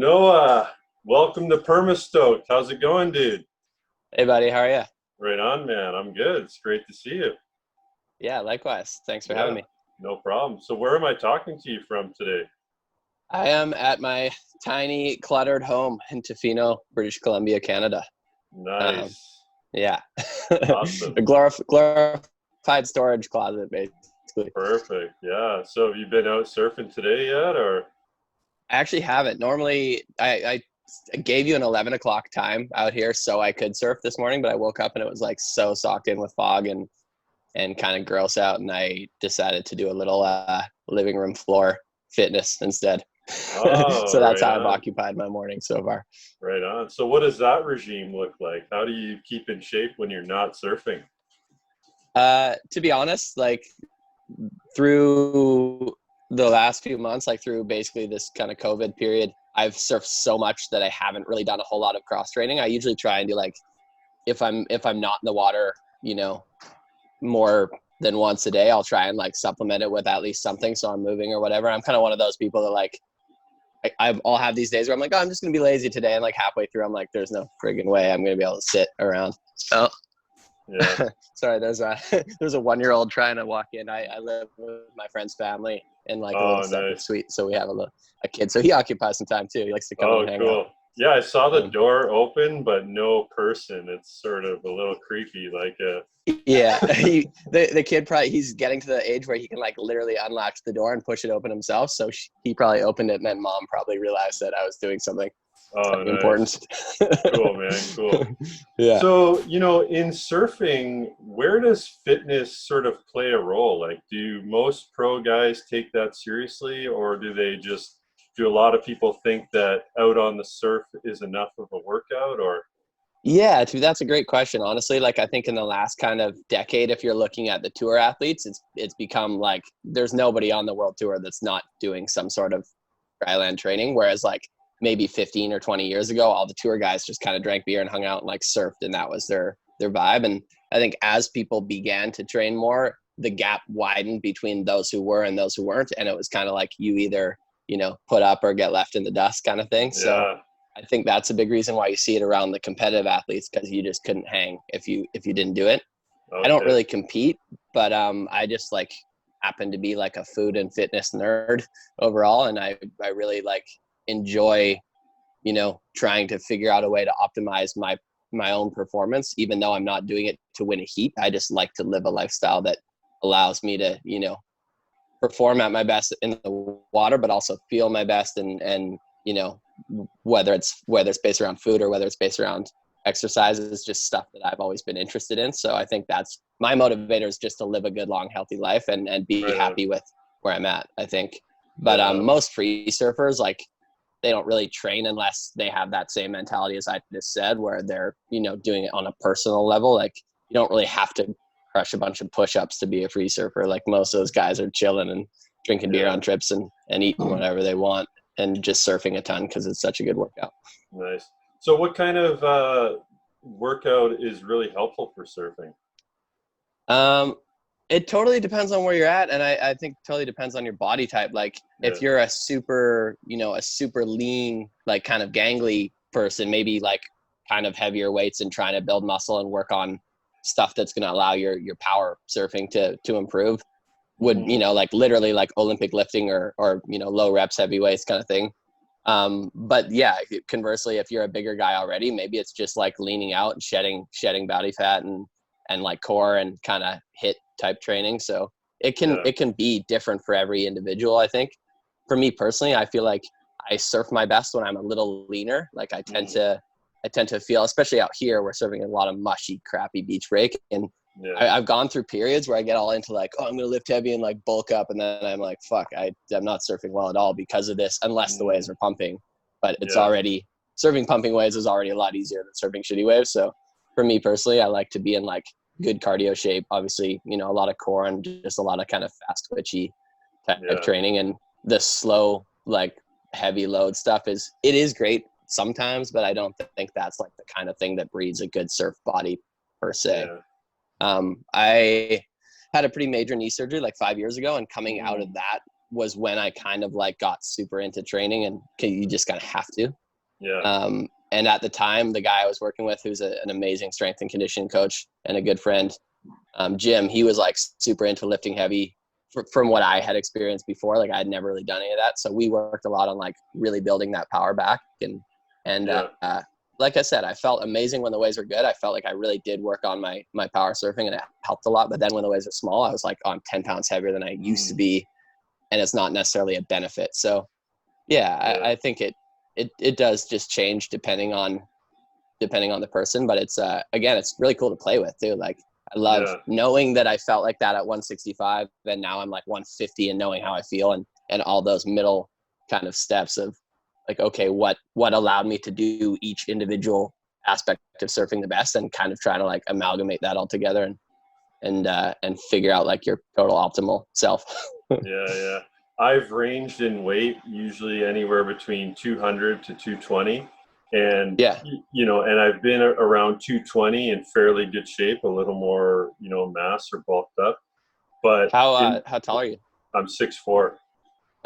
Noah, welcome to Permastoked. How's it going, dude? Hey buddy, how are you? Right on, man. I'm good. It's great to see you. Yeah, likewise. Thanks for having Yeah, me. no problem. So where am I talking to you from today? I am at my tiny cluttered home in Tofino, British Columbia, Canada. Um, Nice. yeah, Awesome. a glorified storage closet, basically. Perfect. Yeah. So have you been out surfing today yet, or? I actually haven't. Normally, I gave you an 11 o'clock time out here so I could surf this morning, but I woke up and it was like so socked in with fog and kind of gross out, and I decided to do a little living room floor fitness instead. Oh, So that's right how I've on. occupied my morning so far. Right on. So what does that regime look like? How do you keep in shape when you're not surfing? To be honest, like through the last few months, like through basically this kind of COVID period, I've surfed so much that I haven't really done a whole lot of cross training. I usually try and do like if I'm not in the water, you know, more than once a day, I'll try and like supplement it with at least something so I'm moving or whatever. I'm kind of one of those people that like I'll have these days where I'm like, oh, I'm just gonna be lazy today, and like halfway through, I'm like, there's no friggin' way I'm gonna be able to sit around. Oh, Yeah. sorry, there's a there's a 1-year-old trying to walk in. I live with my friend's family in like a little Oh, separate nice. suite, so we have a kid. So he occupies some time too. He likes to come in Oh, and hang out. cool. Yeah, I saw the Um, door open, but no person. It's sort of a little creepy, like yeah, the kid probably he's getting to the age where he can like literally unlatch the door and push it open himself. So he probably opened it, and then mom probably realized that I was doing something oh, nice. important. Cool, man. Cool. Yeah. So, in surfing, where does fitness sort of play a role? Like, do most pro guys take that seriously, or do a lot of people think that out on the surf is enough of a workout, or? Yeah, that's a great question. Honestly, like I think in the last kind of decade, if you're looking at the tour athletes, it's become like there's nobody on the world tour that's not doing some sort of dryland training. Whereas like maybe 15 or 20 years ago, all the tour guys just kind of drank beer and hung out and like surfed, and that was their vibe. And I think as people began to train more, the gap widened between those who were and those who weren't, and it was kind of like you either put up or get left in the dust kind of thing. So Yeah. I think that's a big reason why you see it around the competitive athletes, because you just couldn't hang if you didn't do it. I don't Okay. really compete, but I just like happen to be like a food and fitness nerd overall, and I really like enjoy trying to figure out a way to optimize my own performance, even though I'm not doing it to win a heat. I just like to live a lifestyle that allows me to perform at my best in the water, but also feel my best, and whether it's based around food or whether it's based around exercise, is just stuff that I've always been interested in. So I think that's my motivator, is just to live a good, long, healthy life and be Right on. happy with where I'm at, I think. But Yeah. most free surfers, like, they don't really train unless they have that same mentality as I just said, where they're, doing it on a personal level. Like, you don't really have to crush a bunch of push-ups to be a free surfer. Like, most of those guys are chilling and drinking beer Yeah. on trips and eating whatever they want and just surfing a ton because it's such a good workout. Nice. So, what kind of workout is really helpful for surfing? Um, it totally depends on where you're at, and I think totally depends on your body type. Like, Yeah. if you're a super lean, like kind of gangly person, maybe like kind of heavier weights and trying to build muscle and work on stuff that's going to allow your power surfing to improve, would, Hmm. like literally like Olympic lifting or low reps, heavy weights kind of thing. But yeah, conversely, if you're a bigger guy already, maybe it's just like leaning out and shedding body fat and like core and kind of hit type training. So it can Yeah. it can be different for every individual. I think for me personally, I feel like I surf my best when I'm a little leaner. Like, Hmm. I tend to feel, especially out here, we're serving a lot of mushy, crappy beach break, and Yeah. I've gone through periods where I get all into like, oh, I'm gonna lift heavy and like bulk up, and then I'm like, fuck, I'm not surfing well at all because of this, unless the waves Mm. are pumping. But it's Yeah. already surfing pumping waves is already a lot easier than surfing shitty waves. So for me personally, I like to be in like good cardio shape. Obviously, a lot of core and just a lot of kind of fast twitchy type Yeah. training, and the slow like heavy load stuff is great sometimes, but I don't think that's like the kind of thing that breeds a good surf body per se. Yeah. I had a pretty major knee surgery like 5 years ago, and coming out Mm. of that, was when I kind of like got super into training, and you just kind of have to. Yeah. And at the time, the guy I was working with, who's an amazing strength and conditioning coach and a good friend, Jim, he was like super into lifting heavy from what I had experienced before. Like I had never really done any of that. So we worked a lot on like really building that power back. Like I said, I felt amazing when the waves were good. I felt like I really did work on my power surfing, and it helped a lot. But then when the waves are small, I was like, I'm 10 pounds heavier than I used to be. And it's not necessarily a benefit. So I think it does just change depending on the person, but it's again, it's really cool to play with too. Like I love knowing that I felt like that at 165, and now I'm like 150, and knowing how I feel, and all those middle kind of steps of like, okay, what allowed me to do each individual aspect of surfing the best, and kind of trying to like amalgamate that all together and figure out like your total optimal self. Yeah. I've ranged in weight usually anywhere between 200 to 220. And, and I've been around 220 in fairly good shape, a little more, mass or bulked up. But how tall are you? I'm 6'4".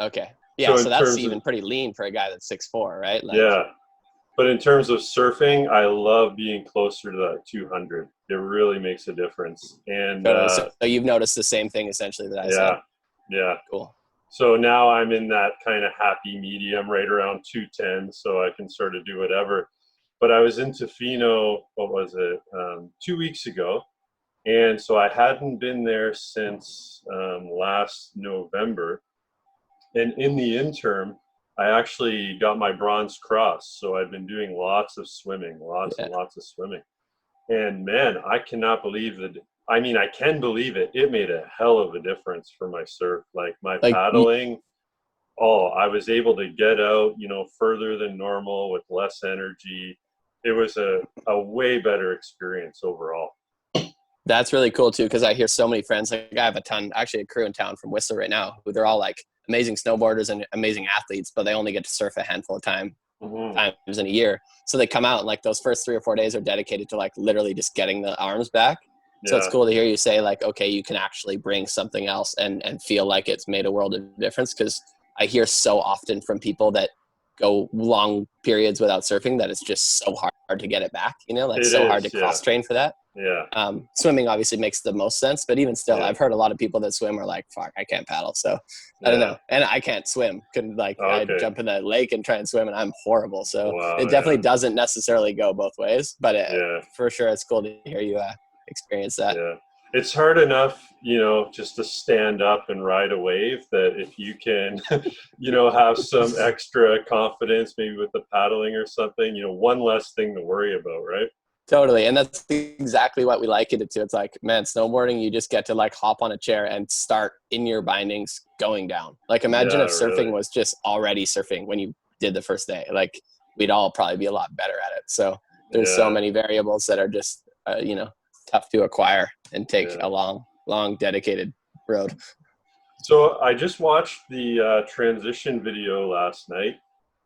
Okay. Yeah. So that's even of, pretty lean for a guy that's 6'4", right? Like, yeah. But in terms of surfing, I love being closer to that 200. It really makes a difference. And so you've noticed the same thing essentially that I said. Yeah. Cool. So now I'm in that kind of happy medium, right around 210, so I can sort of do whatever. But I was in Tofino, 2 weeks ago, and so I hadn't been there since last November. And in the interim, I actually got my bronze cross, so I've been doing lots of swimming, and lots of swimming. And man, I cannot believe that. I mean, I can believe it. It made a hell of a difference for my surf. Like my paddling, I was able to get out, further than normal with less energy. It was a way better experience overall. That's really cool too, because I hear so many friends. Like I have a crew in town from Whistler right now, who they're all like amazing snowboarders and amazing athletes, but they only get to surf a handful of times in a year. So they come out, and like those first 3 or 4 days are dedicated to like literally just getting the arms back. So it's cool to hear you say like, okay, you can actually bring something else and feel like it's made a world of difference. Because I hear so often from people that go long periods without surfing that it's just so hard to get it back, hard to cross train for that. Yeah. Swimming obviously makes the most sense, but even still, I've heard a lot of people that swim are like, fuck, I can't paddle. So I don't know. And I can't swim. I jump in the lake and try and swim, and I'm horrible. So it definitely doesn't necessarily go both ways, but for sure, it's cool to hear you experience that. Yeah. It's hard enough, just to stand up and ride a wave, that if you can, have some extra confidence, maybe with the paddling or something, one less thing to worry about, right? Totally. And that's exactly what we liken it to. It's like, man, snowboarding, you just get to like hop on a chair and start in your bindings going down. Like imagine if surfing was just already surfing when you did the first day. Like we'd all probably be a lot better at it. So there's so many variables that are just, tough to acquire and take a long dedicated road. So I just watched the transition video last night.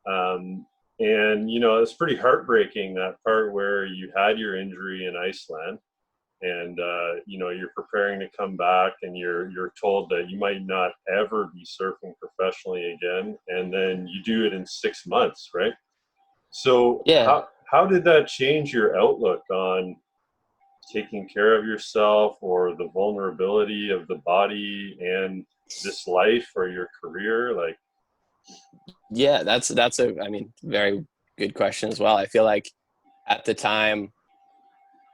And, it's pretty heartbreaking, that part where you had your injury in Iceland and, you're preparing to come back, and you're told that you might not ever be surfing professionally again. And then you do it in 6 months, right? So how did that change your outlook on taking care of yourself, or the vulnerability of the body and this life or your career? Like, that's a very good question as well. I feel like at the time,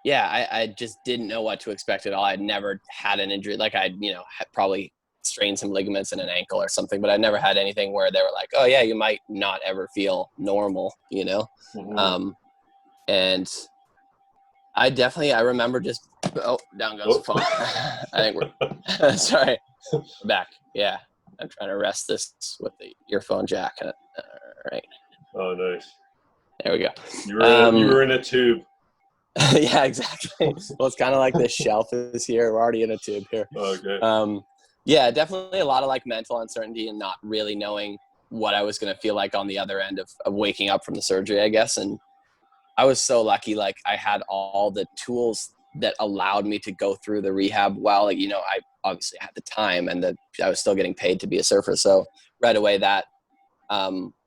I just didn't know what to expect at all. I'd never had an injury. Like I'd had probably strained some ligaments in an ankle or something, but I never had anything where they were like, oh yeah, you might not ever feel normal, and I remember just, down goes the phone. I think we're, sorry, back. Yeah. I'm trying to rest this with the earphone jack. All right. Oh, nice. There we go. You were in a tube. Yeah, exactly. Well, it's kind of like this shelf is here. We're already in a tube here. Okay. Definitely a lot of like mental uncertainty and not really knowing what I was going to feel like on the other end of waking up from the surgery, I guess. And I was so lucky. Like I had all the tools that allowed me to go through the rehab while, you know, I obviously had the time and I was still getting paid to be a surfer. So right away that,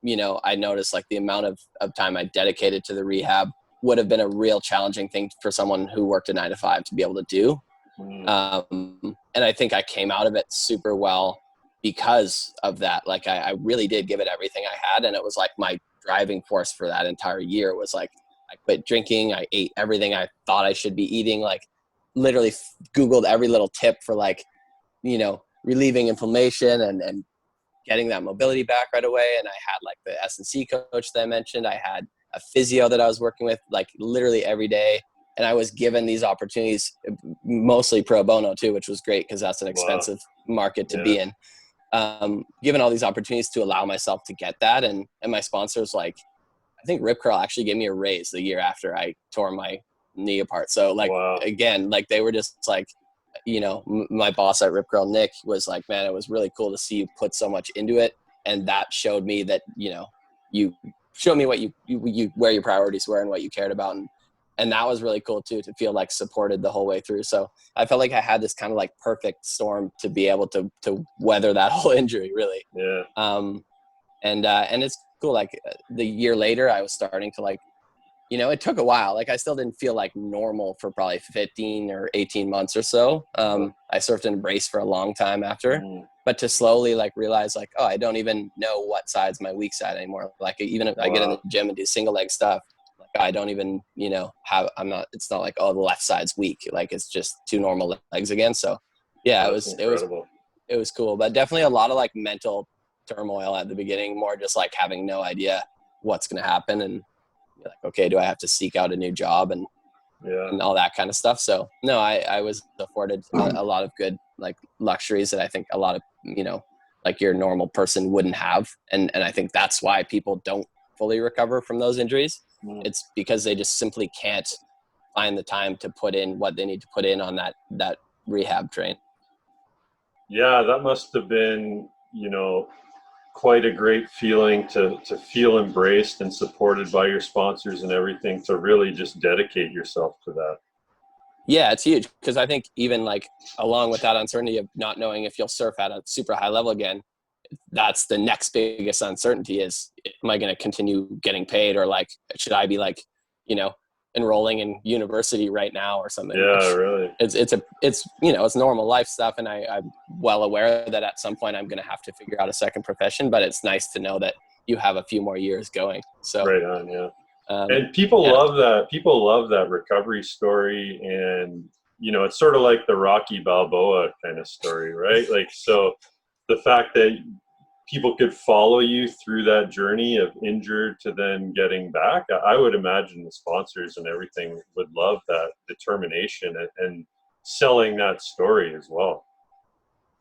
you know, I noticed like the amount of time I dedicated to the rehab would have been a real challenging thing for someone who worked a 9 to 5 to be able to do. And I think I came out of it super well because of that. Like I really did give it everything I had. And it was like my driving force for that entire year was like, I quit drinking. I ate everything I thought I should be eating, like literally Googled every little tip for like, you know, relieving inflammation and getting that mobility back right away. And I had like the S&C coach that I mentioned. I had a physio that I was working with like literally every day. And I was given these opportunities, mostly pro bono too, which was great because that's an expensive market to be in. Given all these opportunities to allow myself to get that. And my sponsors, like, I think Rip Curl actually gave me a raise the year after I tore my knee apart. So like, again, like they were just like, you know, my boss at Rip Curl, Nick, was like, man, it was really cool to see you put so much into it. And that showed me that, you know, you showed me what you where your priorities were and what you cared about. And that was really cool too, to feel like supported the whole way through. So I felt like I had this kind of like perfect storm to be able to weather that whole injury, really. Yeah. And it's cool. Like the year later, I was starting to like, you know, it took a while. Like I still didn't feel like normal for probably 15 or 18 months or so. I surfed in a brace for a long time after, but to slowly like realize like, oh, I don't even know what side's my weak side anymore. Like even if I get in the gym and do single leg stuff, like I don't even, you know, it's not like, oh, the left side's weak. Like it's just two normal legs again. So yeah, it was cool, but definitely a lot of like mental turmoil at the beginning, more just like having no idea what's going to happen. And you're like, okay, do I have to seek out a new job and all that kind of stuff? So no, I was afforded a lot of good like luxuries that I think a lot of, you know, like your normal person wouldn't have. And I think that's why people don't fully recover from those injuries. It's because they just simply can't find the time to put in what they need to put in on that rehab train. Yeah, that must have been, you know, quite a great feeling to feel embraced and supported by your sponsors and everything, to really just dedicate yourself to that. Yeah, it's huge because I think even like along with that uncertainty of not knowing if you'll surf at a super high level again, that's the next biggest uncertainty is, am I going to continue getting paid, or like, should I be like, you know, enrolling in university right now or something? Yeah, really. It's you know, it's normal life stuff. And I'm well aware that at some point I'm going to have to figure out a second profession, but it's nice to know that you have a few more years going. So right on. Yeah. And people love that. People love that recovery story. And, you know, it's sort of like the Rocky Balboa kind of story, right? Like, so the fact that people could follow you through that journey of injured to then getting back, I would imagine the sponsors and everything would love that determination and selling that story as well.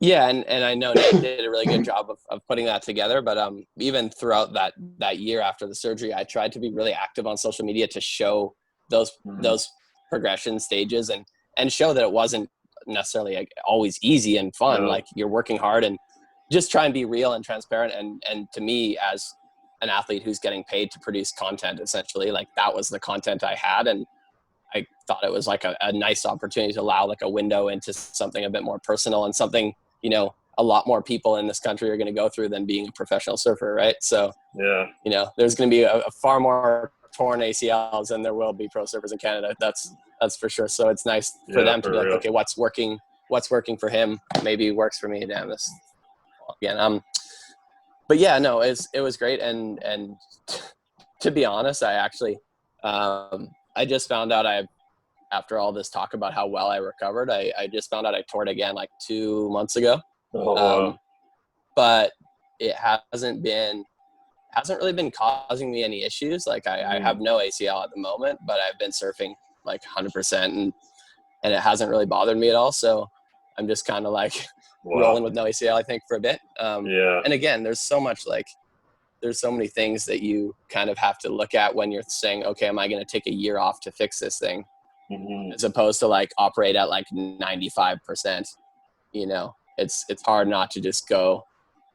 Yeah, and I know Nick did a really good job of putting that together. But even throughout that year after the surgery, I tried to be really active on social media to show those progression stages and show that it wasn't necessarily like always easy and fun. No. Like you're working hard, and just try and be real and transparent. And to me, as an athlete who's getting paid to produce content, essentially, like that was the content I had. And I thought it was like a nice opportunity to allow like a window into something a bit more personal and something, you know, a lot more people in this country are going to go through than being a professional surfer. Right. So, yeah, you know, there's going to be a far more torn ACLs than there will be pro surfers in Canada. That's for sure. So it's nice for them to be like, okay, what's working for him maybe works for me. Damn, this again. But yeah, no, it was great. And to be honest, I actually, I just found out after all this talk about how well I recovered, I just found out I tore it again like 2 months ago. But it hasn't really been causing me any issues. Like I have no ACL at the moment, but I've been surfing like 100% and it hasn't really bothered me at all. So I'm just kind of like rolling with no ACL, I think, for a bit. And again, there's so many things that you kind of have to look at when you're saying, okay, am I going to take a year off to fix this thing? As opposed to like operate at like 95%, you know, it's hard not to just go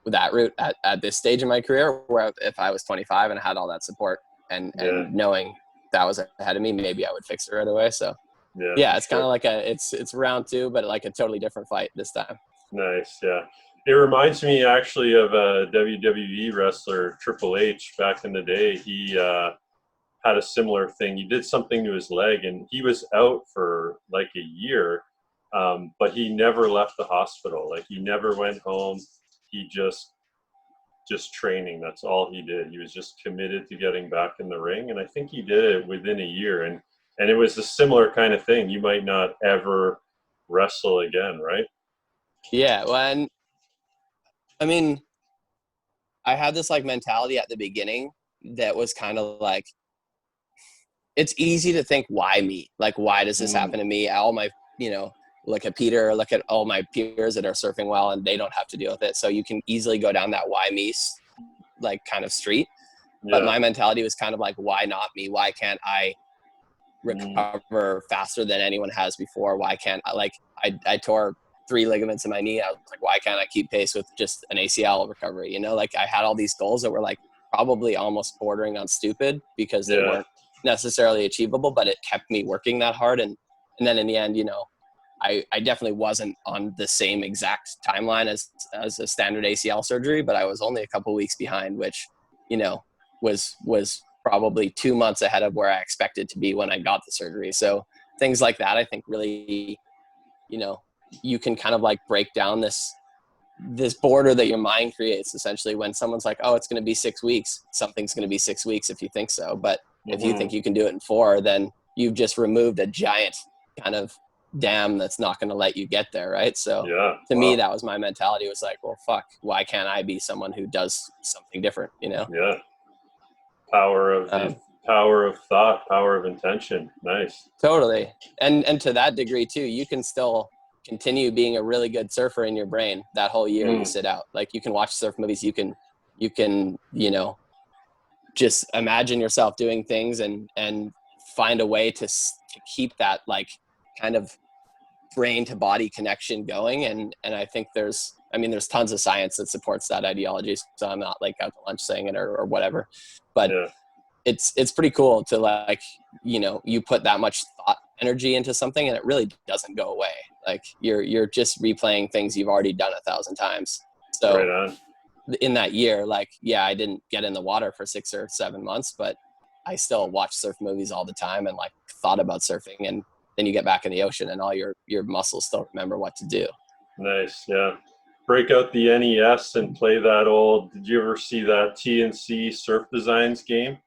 with that route at this stage in my career, where if I was 25 and I had all that support and knowing that was ahead of me, maybe I would fix it right away. So Yeah, for it's kind sure. of like it's round two, but like a totally different fight this time. Nice, yeah. It reminds me actually of a WWE wrestler, Triple H, back in the day. He had a similar thing. He did something to his leg, and he was out for like a year, but he never left the hospital. Like he never went home. He just training. That's all he did. He was just committed to getting back in the ring, and I think he did it within a year. And it was a similar kind of thing. You might not ever wrestle again, right? Yeah, well, and I mean, I had this like mentality at the beginning that was kind of like, it's easy to think, why me? Like, why does this Mm, happen to me? All my, look at Peter, look at all my peers that are surfing well and they don't have to deal with it. So you can easily go down that why me like kind of street. But yeah. my mentality was kind of like, why not me? Why can't I Mm, recover faster than anyone has before? Why can't I, like, I tore 3 ligaments in my knee. I was like, why can't I keep pace with just an ACL recovery? Like I had all these goals that were like probably almost bordering on stupid because they yeah. weren't necessarily achievable, but it kept me working that hard. And then in the end, I definitely wasn't on the same exact timeline as a standard ACL surgery, but I was only a couple weeks behind, which, was probably 2 months ahead of where I expected to be when I got the surgery. So things like that, I think really, you know, you can kind of like break down this border that your mind creates essentially when someone's like, oh, it's going to be 6 weeks. Something's going to be 6 weeks if you think so. But if you think Hmm. you can do it in 4, then you've just removed a giant kind of dam that's not going to let you get there. Right. So Yeah. to me, Wow. that was my mentality. It was like, well, fuck, why can't I be someone who does something different, Yeah. Power of the Um, power of thought, power of intention. Nice. Totally. And to that degree too, you can still continue being a really good surfer in your brain that whole year you Mm, sit out. Like you can watch surf movies, you can, just imagine yourself doing things and find a way to keep that like kind of brain to body connection going. And I think there's tons of science that supports that ideology. So I'm not like out to lunch saying it or whatever, but yeah. it's pretty cool to like, you put that much thought energy into something and it really doesn't go away. Like you're just replaying things you've already done 1,000 times. Right So on. in that year, like, yeah, I didn't get in the water for 6 or 7 months, but I still watched surf movies all the time and like thought about surfing. And then you get back in the ocean and all your muscles still remember what to do. Nice. Yeah. Break out the NES and play that old. Did you ever see that TNC Surf Designs game?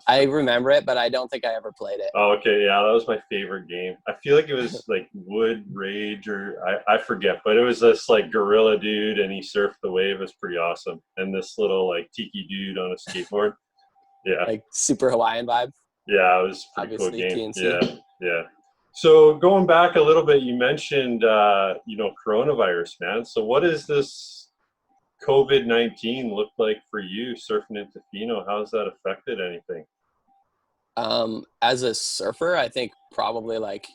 I remember it, but I don't think I ever played it. Oh, okay, yeah, that was my favorite game. I feel like it was like Wood Rage or I forget, but it was this like gorilla dude and he surfed the wave. It was pretty awesome. And this little like tiki dude on a skateboard. Yeah, Like super Hawaiian vibe, yeah, it was a pretty cool obviously game. TNC. Yeah, yeah. So going back a little bit, you mentioned coronavirus, man. So what is this COVID-19 look like for you surfing in Tofino? How's that affected anything? As a surfer, I think probably like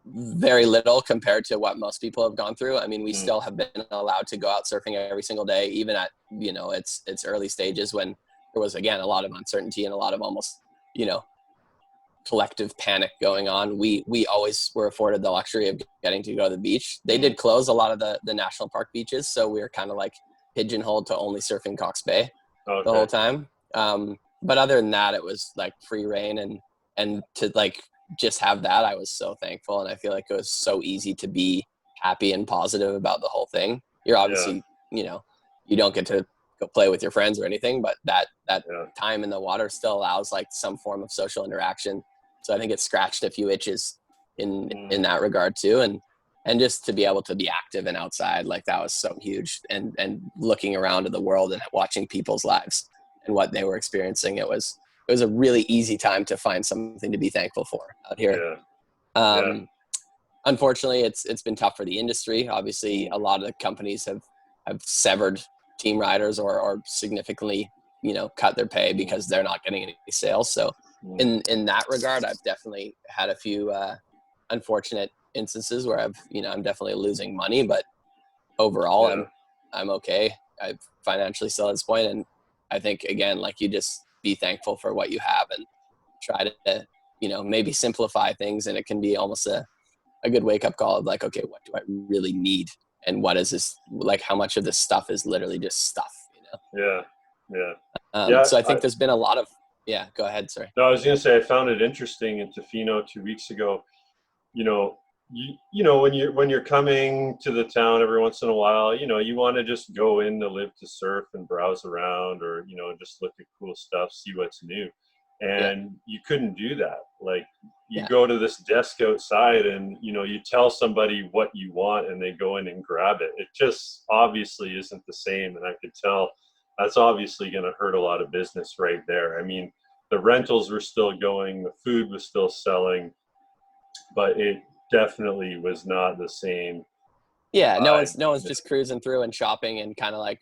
very little compared to what most people have gone through. I mean, we Mm, still have been allowed to go out surfing every single day, even at, its early stages when there was, again, a lot of uncertainty and a lot of almost, you know, collective panic going on. We always were afforded the luxury of getting to go to the beach. They mm, did close a lot of the national park beaches, so we were kind of like pigeonholed to only surfing Cox Bay the okay. whole time. But other than that, it was like free reign, and to like just have that, I was so thankful, and I feel like it was so easy to be happy and positive about the whole thing. You're Yeah, obviously, you don't get to go play with your friends or anything, but that yeah. time in the water still allows like some form of social interaction. So I think it scratched a few itches in Mm, that regard too, and just to be able to be active and outside, like that was so huge. And looking around at the world and watching people's lives and what they were experiencing, it was a really easy time to find something to be thankful for out here. yeah, yeah. Um, Unfortunately, it's been tough for the industry. Obviously, Mm, a lot of the companies have severed team riders or significantly, cut their pay mm, because they're not getting any sales. So mm, in that regard, I've definitely had a few unfortunate instances where I'm definitely losing money, but overall, yeah, I'm okay. I'm financially still at this point, and I think, again, like, you just be thankful for what you have and try to maybe simplify things, and it can be almost a good wake-up call of like, okay, what do I really need, and what is this, like, how much of this stuff is literally just stuff, So I think there's been a lot of go ahead, sorry. No, I was going to say, I found it interesting in Tofino 2 weeks ago. When you're coming to the town every once in a while, you want to just go in to live, to surf and browse around, or just look at cool stuff, see what's new. And you couldn't do that. Like, you go to this desk outside and you tell somebody what you want and they go in and grab it. It just obviously isn't the same, and I could tell that's obviously going to hurt a lot of business right there. I mean, the rentals were still going, the food was still selling, but it definitely was not the same. No one's just cruising through and shopping and kind of like,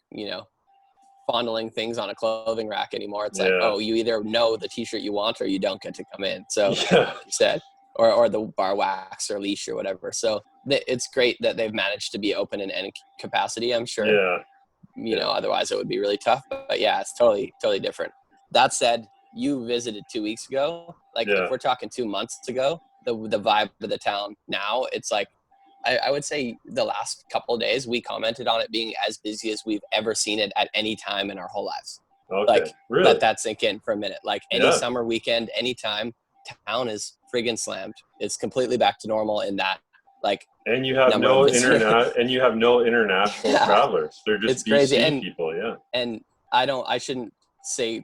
fondling things on a clothing rack anymore. It's like, oh, you either know the t-shirt you want or you don't get to come in. So like you said, or the bar wax or leash or whatever. So it's great that they've managed to be open in any capacity, I'm sure. Otherwise it would be really tough. But it's totally different. That said, you visited 2 weeks ago. Like, if we're talking 2 months ago, the vibe of the town now, it's like, I would say the last couple of days we commented on it being as busy as we've ever seen it at any time in our whole lives. Okay, like, really? Let that sink in for a minute. Like, any summer weekend, anytime, town is friggin' slammed. It's completely back to normal in that, like. And you have no international travelers. They're just it's crazy. BC people, And I shouldn't say,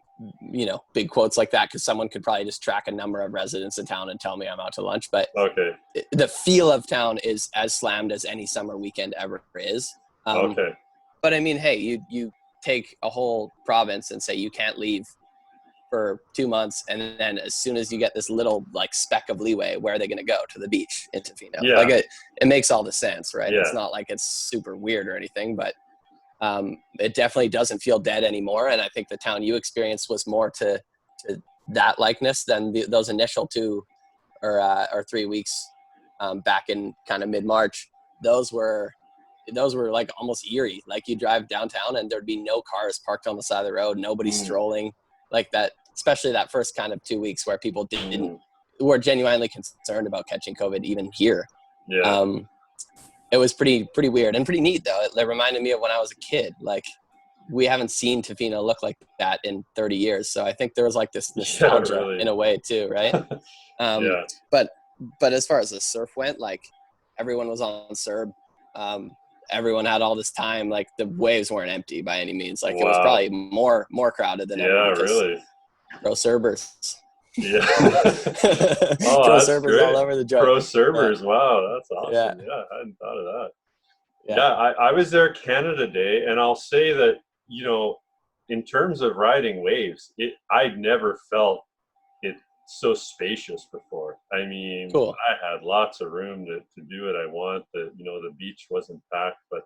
big quotes like that, because someone could probably just track a number of residents in town and tell me I'm out to lunch. But the feel of town is as slammed as any summer weekend ever is. But I mean, hey, you take a whole province and say you can't leave for 2 months, and then as soon as you get this little like speck of leeway, where are they going to go? To the beach in Tofino? Like, it makes all the sense, right? It's not like it's super weird or anything, but it definitely doesn't feel dead anymore. And I think the town you experienced was more to that likeness than those initial 2 or 3 weeks back in kind of mid-March. Those were like almost eerie. Like, you drive downtown and there'd be no cars parked on the side of the road, nobody strolling like that, especially that first kind of 2 weeks where people were genuinely concerned about catching COVID even here. It was pretty weird and pretty neat, though. It reminded me of when I was a kid. Like, we haven't seen Tofino look like that in 30 years. So I think there was like this nostalgia in a way too, right? But as far as the surf went, like, everyone was on CERB. Everyone had all this time. Like, the waves weren't empty by any means. Like, it was probably more crowded than ever. Yeah, really. Pro CERB'ers. Yeah. Pro CERB'ers all over the joint. Pro CERB'ers. Wow, that's awesome. Yeah, I hadn't thought of that. I was there Canada Day, and I'll say that, in terms of riding waves, I'd never felt it so spacious before. I mean, I had lots of room to do what I want. The beach wasn't packed, but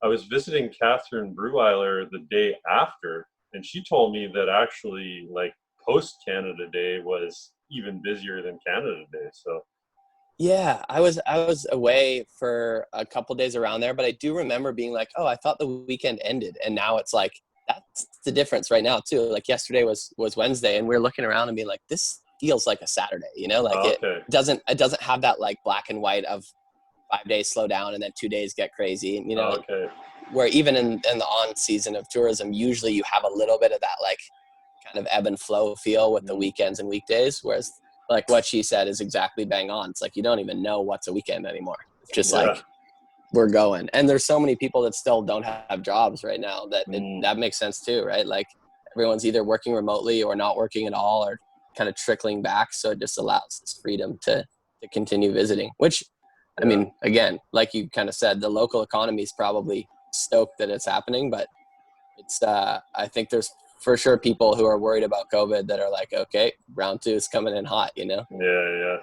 I was visiting Catherine Bruhwiler the day after, and she told me that actually, like, post Canada Day was even busier than Canada Day. So I was away for a couple days around there, but I do remember being like, oh, I thought the weekend ended, and now it's like, that's the difference right now too. Like, yesterday was Wednesday, and we're looking around and being like, this feels like a Saturday, like it doesn't have that like black and white of 5 days slow down and then 2 days get crazy, where even in the on season of tourism, usually you have a little bit of that like kind of ebb and flow feel with the weekends and weekdays, whereas like what she said is exactly bang on. It's like, you don't even know what's a weekend anymore. It's just like, we're going. And there's so many people that still don't have jobs right now that that makes sense too, right? Like, everyone's either working remotely or not working at all, or kind of trickling back. So it just allows this freedom to continue visiting, which, I mean, again, like you kind of said, the local economy is probably stoked that it's happening, but it's, I think there's for sure people who are worried about COVID that are like, okay, round 2 is coming in hot, Yeah.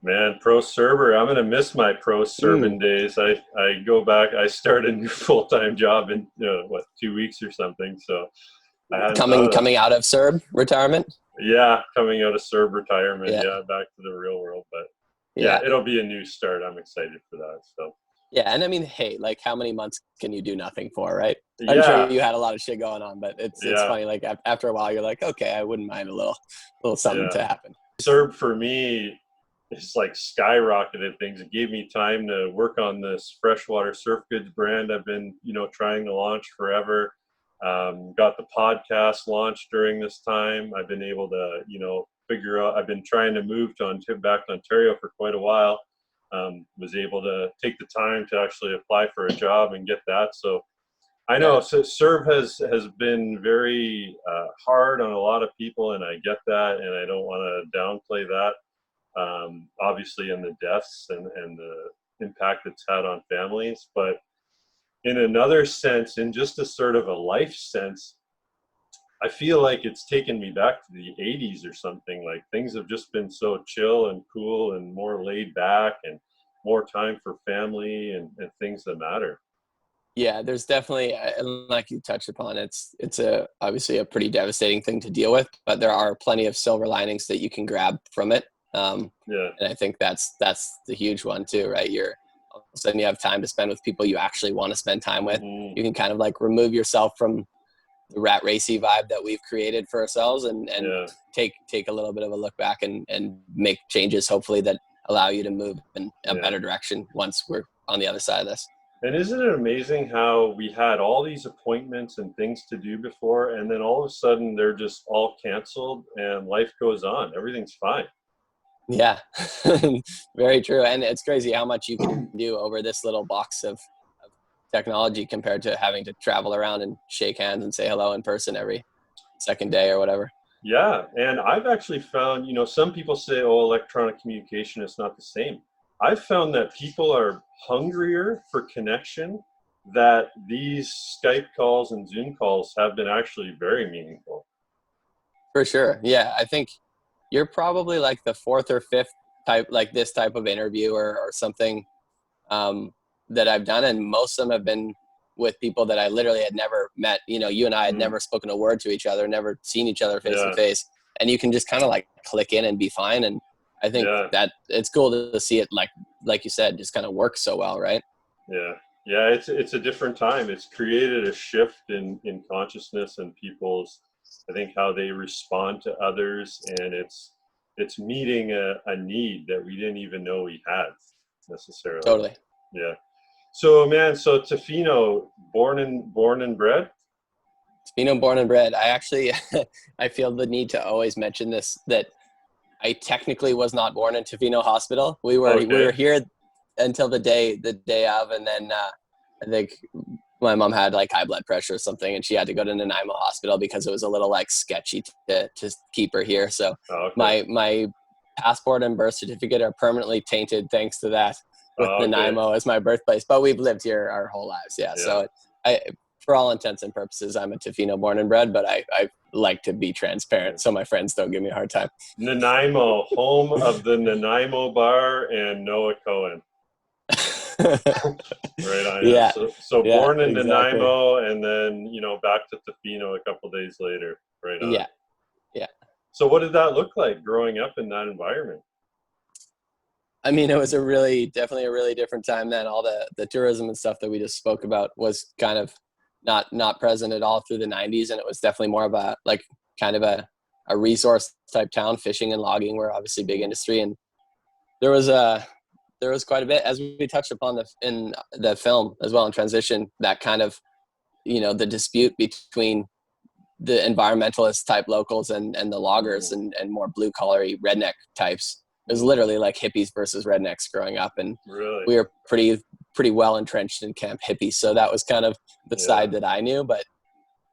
Man, pro CERB'er, I'm going to miss my pro CERBing days. I go back, I start a new full-time job in, 2 weeks or something. So coming out of CERB retirement? Yeah, coming out of CERB retirement. Back to the real world. But it'll be a new start. I'm excited for that. So. Yeah, and I mean, hey, like, how many months can you do nothing for, right? I'm sure you had a lot of shit going on, but it's funny. Like, after a while, you're like, okay, I wouldn't mind a little something to happen. CERB for me, it's like skyrocketed things. It gave me time to work on this freshwater surf goods brand I've been, trying to launch forever. Got the podcast launched during this time. I've been able to, figure out, I've been trying to move back to Ontario for quite a while. Was able to take the time to actually apply for a job and get that. So I know, so CERB has been very hard on a lot of people, and I get that, and I don't want to downplay that. Obviously, in the deaths and the impact it's had on families, but in another sense, in just a sort of a life sense, I feel like it's taken me back to the 80s or something. Like things have just been so chill and cool and more laid back and more time for family and things that matter. Yeah, there's definitely, like you touched upon, it's obviously a pretty devastating thing to deal with, but there are plenty of silver linings that you can grab from it. And I think that's the huge one too, right? All of a sudden you have time to spend with people you actually want to spend time with. Mm-hmm. You can kind of like remove yourself from the rat racy vibe that we've created for ourselves and take a little bit of a look back and make changes, hopefully, that allow you to move in a better direction once we're on the other side of this. And isn't it amazing how we had all these appointments and things to do before, and then all of a sudden they're just all canceled and life goes on. Everything's fine. Yeah, very true. And it's crazy how much you can do over this little box of technology compared to having to travel around and shake hands and say hello in person every second day or whatever. Yeah, and I've actually found, some people say, oh, electronic communication is not the same. I've found that people are hungrier for connection, that these Skype calls and Zoom calls have been actually very meaningful. For sure. Yeah, I think you're probably like the fourth or fifth type, like this type of interview or something that I've done. And most of them have been with people that I literally had never met. You and I had never spoken a word to each other, never seen each other face to face. And you can just kind of like click in and be fine. And I think that it's cool to see it, like you said, just kind of work so well, right? Yeah, it's a different time. It's created a shift in consciousness and people's, I think, how they respond to others, and it's meeting a need that we didn't even know we had necessarily. Totally. Yeah. So Tofino, born and bred? Tofino, born and bred. I actually, I feel the need to always mention this, that I technically was not born in Tofino Hospital. We were here until the day of, and then I think my mom had like high blood pressure or something, and she had to go to Nanaimo Hospital because it was a little like sketchy to keep her here. So my passport and birth certificate are permanently tainted thanks to that, with Nanaimo as my birthplace. But we've lived here our whole lives. Yeah. So for all intents and purposes, I'm a Tofino born and bred, but I like to be transparent so my friends don't give me a hard time. Nanaimo, home of the Nanaimo Bar and Noah Cohen. Right on. Yeah. So born in Nanaimo, and then back to Tofino a couple days later. Right on. Yeah. So what did that look like growing up in that environment? I mean, it was definitely a really different time then. All the tourism and stuff that we just spoke about was kind of not present at all through the 90s, and it was definitely more of a like kind of a resource type town. Fishing and logging were obviously big industry, and there was quite a bit, as we touched upon in the film as well in transition, that kind of the dispute between the environmentalist type locals and the loggers and more blue collar redneck types. It was literally like hippies versus rednecks growing up, and we were pretty well entrenched in camp hippies. So that was kind of the side that I knew. But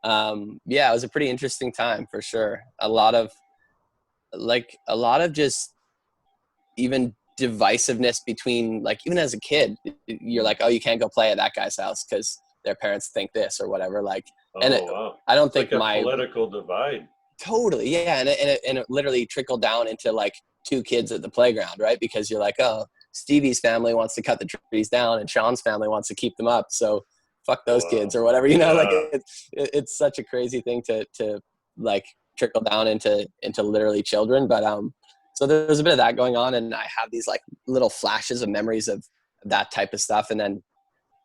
it was a pretty interesting time for sure. A lot of just even divisiveness between, like, even as a kid, you're like, oh, you can't go play at that guy's house because their parents think this or whatever. Like, I don't think like a political divide. Totally, yeah, and it literally trickled down into like two kids at the playground, right? Because you're like, oh, Stevie's family wants to cut the trees down and Sean's family wants to keep them up, so fuck those kids or whatever, like it's such a crazy thing to like trickle down into literally children. But so there's a bit of that going on, and I have these like little flashes of memories of that type of stuff, and then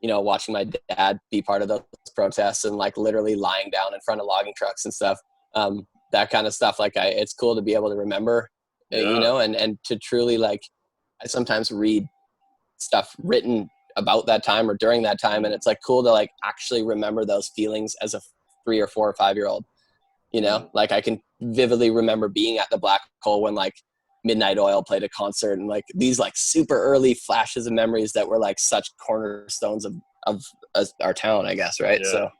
watching my dad be part of those protests and like literally lying down in front of logging trucks and stuff, that kind of stuff. Like it's cool to be able to remember you know, and to truly like, I sometimes read stuff written about that time or during that time, and it's like cool to like actually remember those feelings as a 3 or 4 or 5-year-old, you know. Like I can vividly remember being at the Black Hole when like Midnight Oil played a concert, and like these like super early flashes of memories that were like such cornerstones of our town, I guess, right? So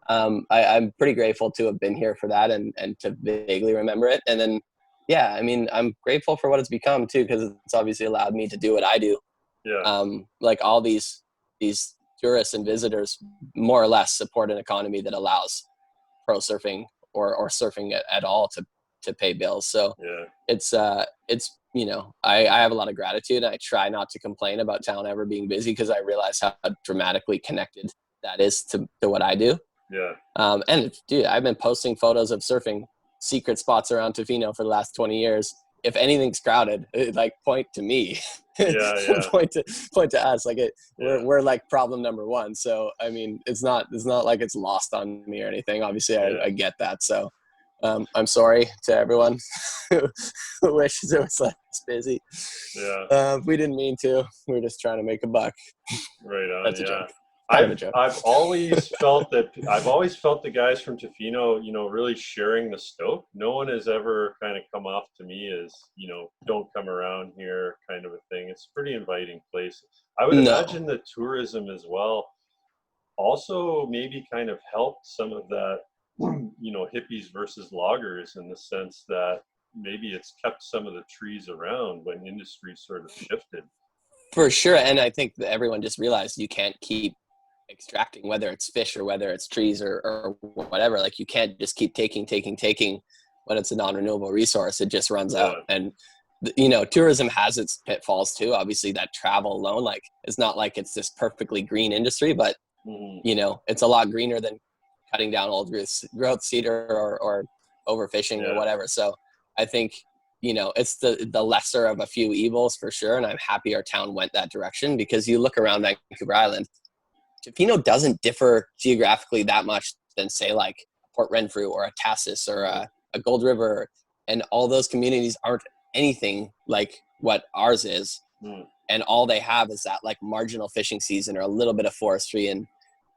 I'm pretty grateful to have been here for that and to vaguely remember it. And then yeah, I mean, I'm grateful for what it's become too, because it's obviously allowed me to do what I do. Like all these tourists and visitors more or less support an economy that allows pro surfing or surfing at all to pay bills. So it's you know, I have a lot of gratitude, and I try not to complain about town ever being busy, because I realize how dramatically connected that is to what I do. And dude, I've been posting photos of surfing secret spots around Tofino for the last 20 years. If anything's crowded, like point to me. point to us. Like we're like problem number one. So I mean, it's not like it's lost on me or anything. Obviously I get that. So I'm sorry to everyone who wishes it was less busy. We didn't mean to. We were just trying to make a buck. Right on. That's a joke. I've always felt the guys from Tofino, you know, really sharing the stoke. No one has ever kind of come off to me as, you know, don't come around here kind of a thing. It's a pretty inviting place. I would imagine that tourism as well also maybe kind of helped some of that, you know, hippies versus loggers, in the sense that maybe it's kept some of the trees around when industry sort of shifted. For sure. And I think that everyone just realized you can't keep extracting, whether it's fish or whether it's trees or whatever. Like you can't just keep taking when it's a non-renewable resource. It just runs out. And you know, tourism has its pitfalls too. Obviously that travel alone, like it's not like it's this perfectly green industry, but you know, it's a lot greener than cutting down old growth cedar or overfishing or whatever. So I think, you know, it's the lesser of a few evils for sure. And I'm happy our town went that direction, because you look around Vancouver Island, Tofino doesn't differ geographically that much than say like Port Renfrew or a Tassis or a Gold River, and all those communities aren't anything like what ours is. And all they have is that like marginal fishing season or a little bit of forestry, and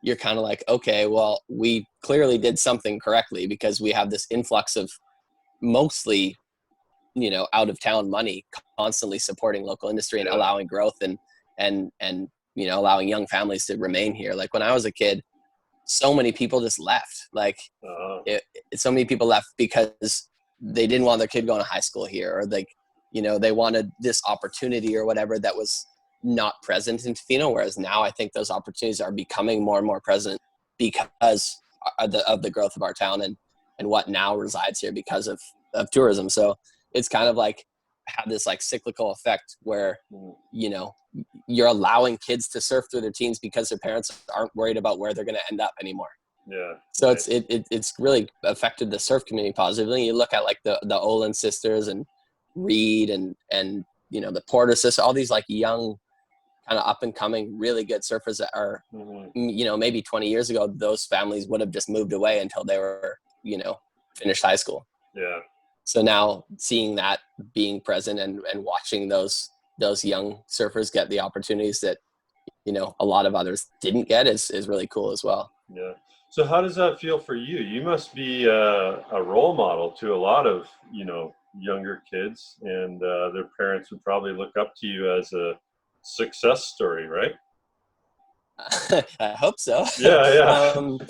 you're kind of like, okay, well, we clearly did something correctly, because we have this influx of mostly, you know, out of town money constantly supporting local industry and allowing growth and you know, allowing young families to remain here. Like when I was a kid, so many people just left. Like so many people left because they didn't want their kid going to high school here, or like, you know, they wanted this opportunity or whatever that was not present in Tofino. Whereas now I think those opportunities are becoming more and more present because of the growth of our town and what now resides here because of tourism. So it's kind of like have this like cyclical effect where, you know, you're allowing kids to surf through their teens because their parents aren't worried about where they're going to end up anymore. So it's really affected the surf community positively. You look at like the Olin sisters and Reed and you know, the Porter sisters, all these like young kind of up and coming really good surfers that are you know, maybe 20 years ago those families would have just moved away until they were, you know, finished high school. So now seeing that being present and watching those young surfers get the opportunities that, you know, a lot of others didn't get is really cool as well. So how does that feel for you? You must be a role model to a lot of, you know, younger kids, and their parents would probably look up to you as a success story, right? I hope so. No,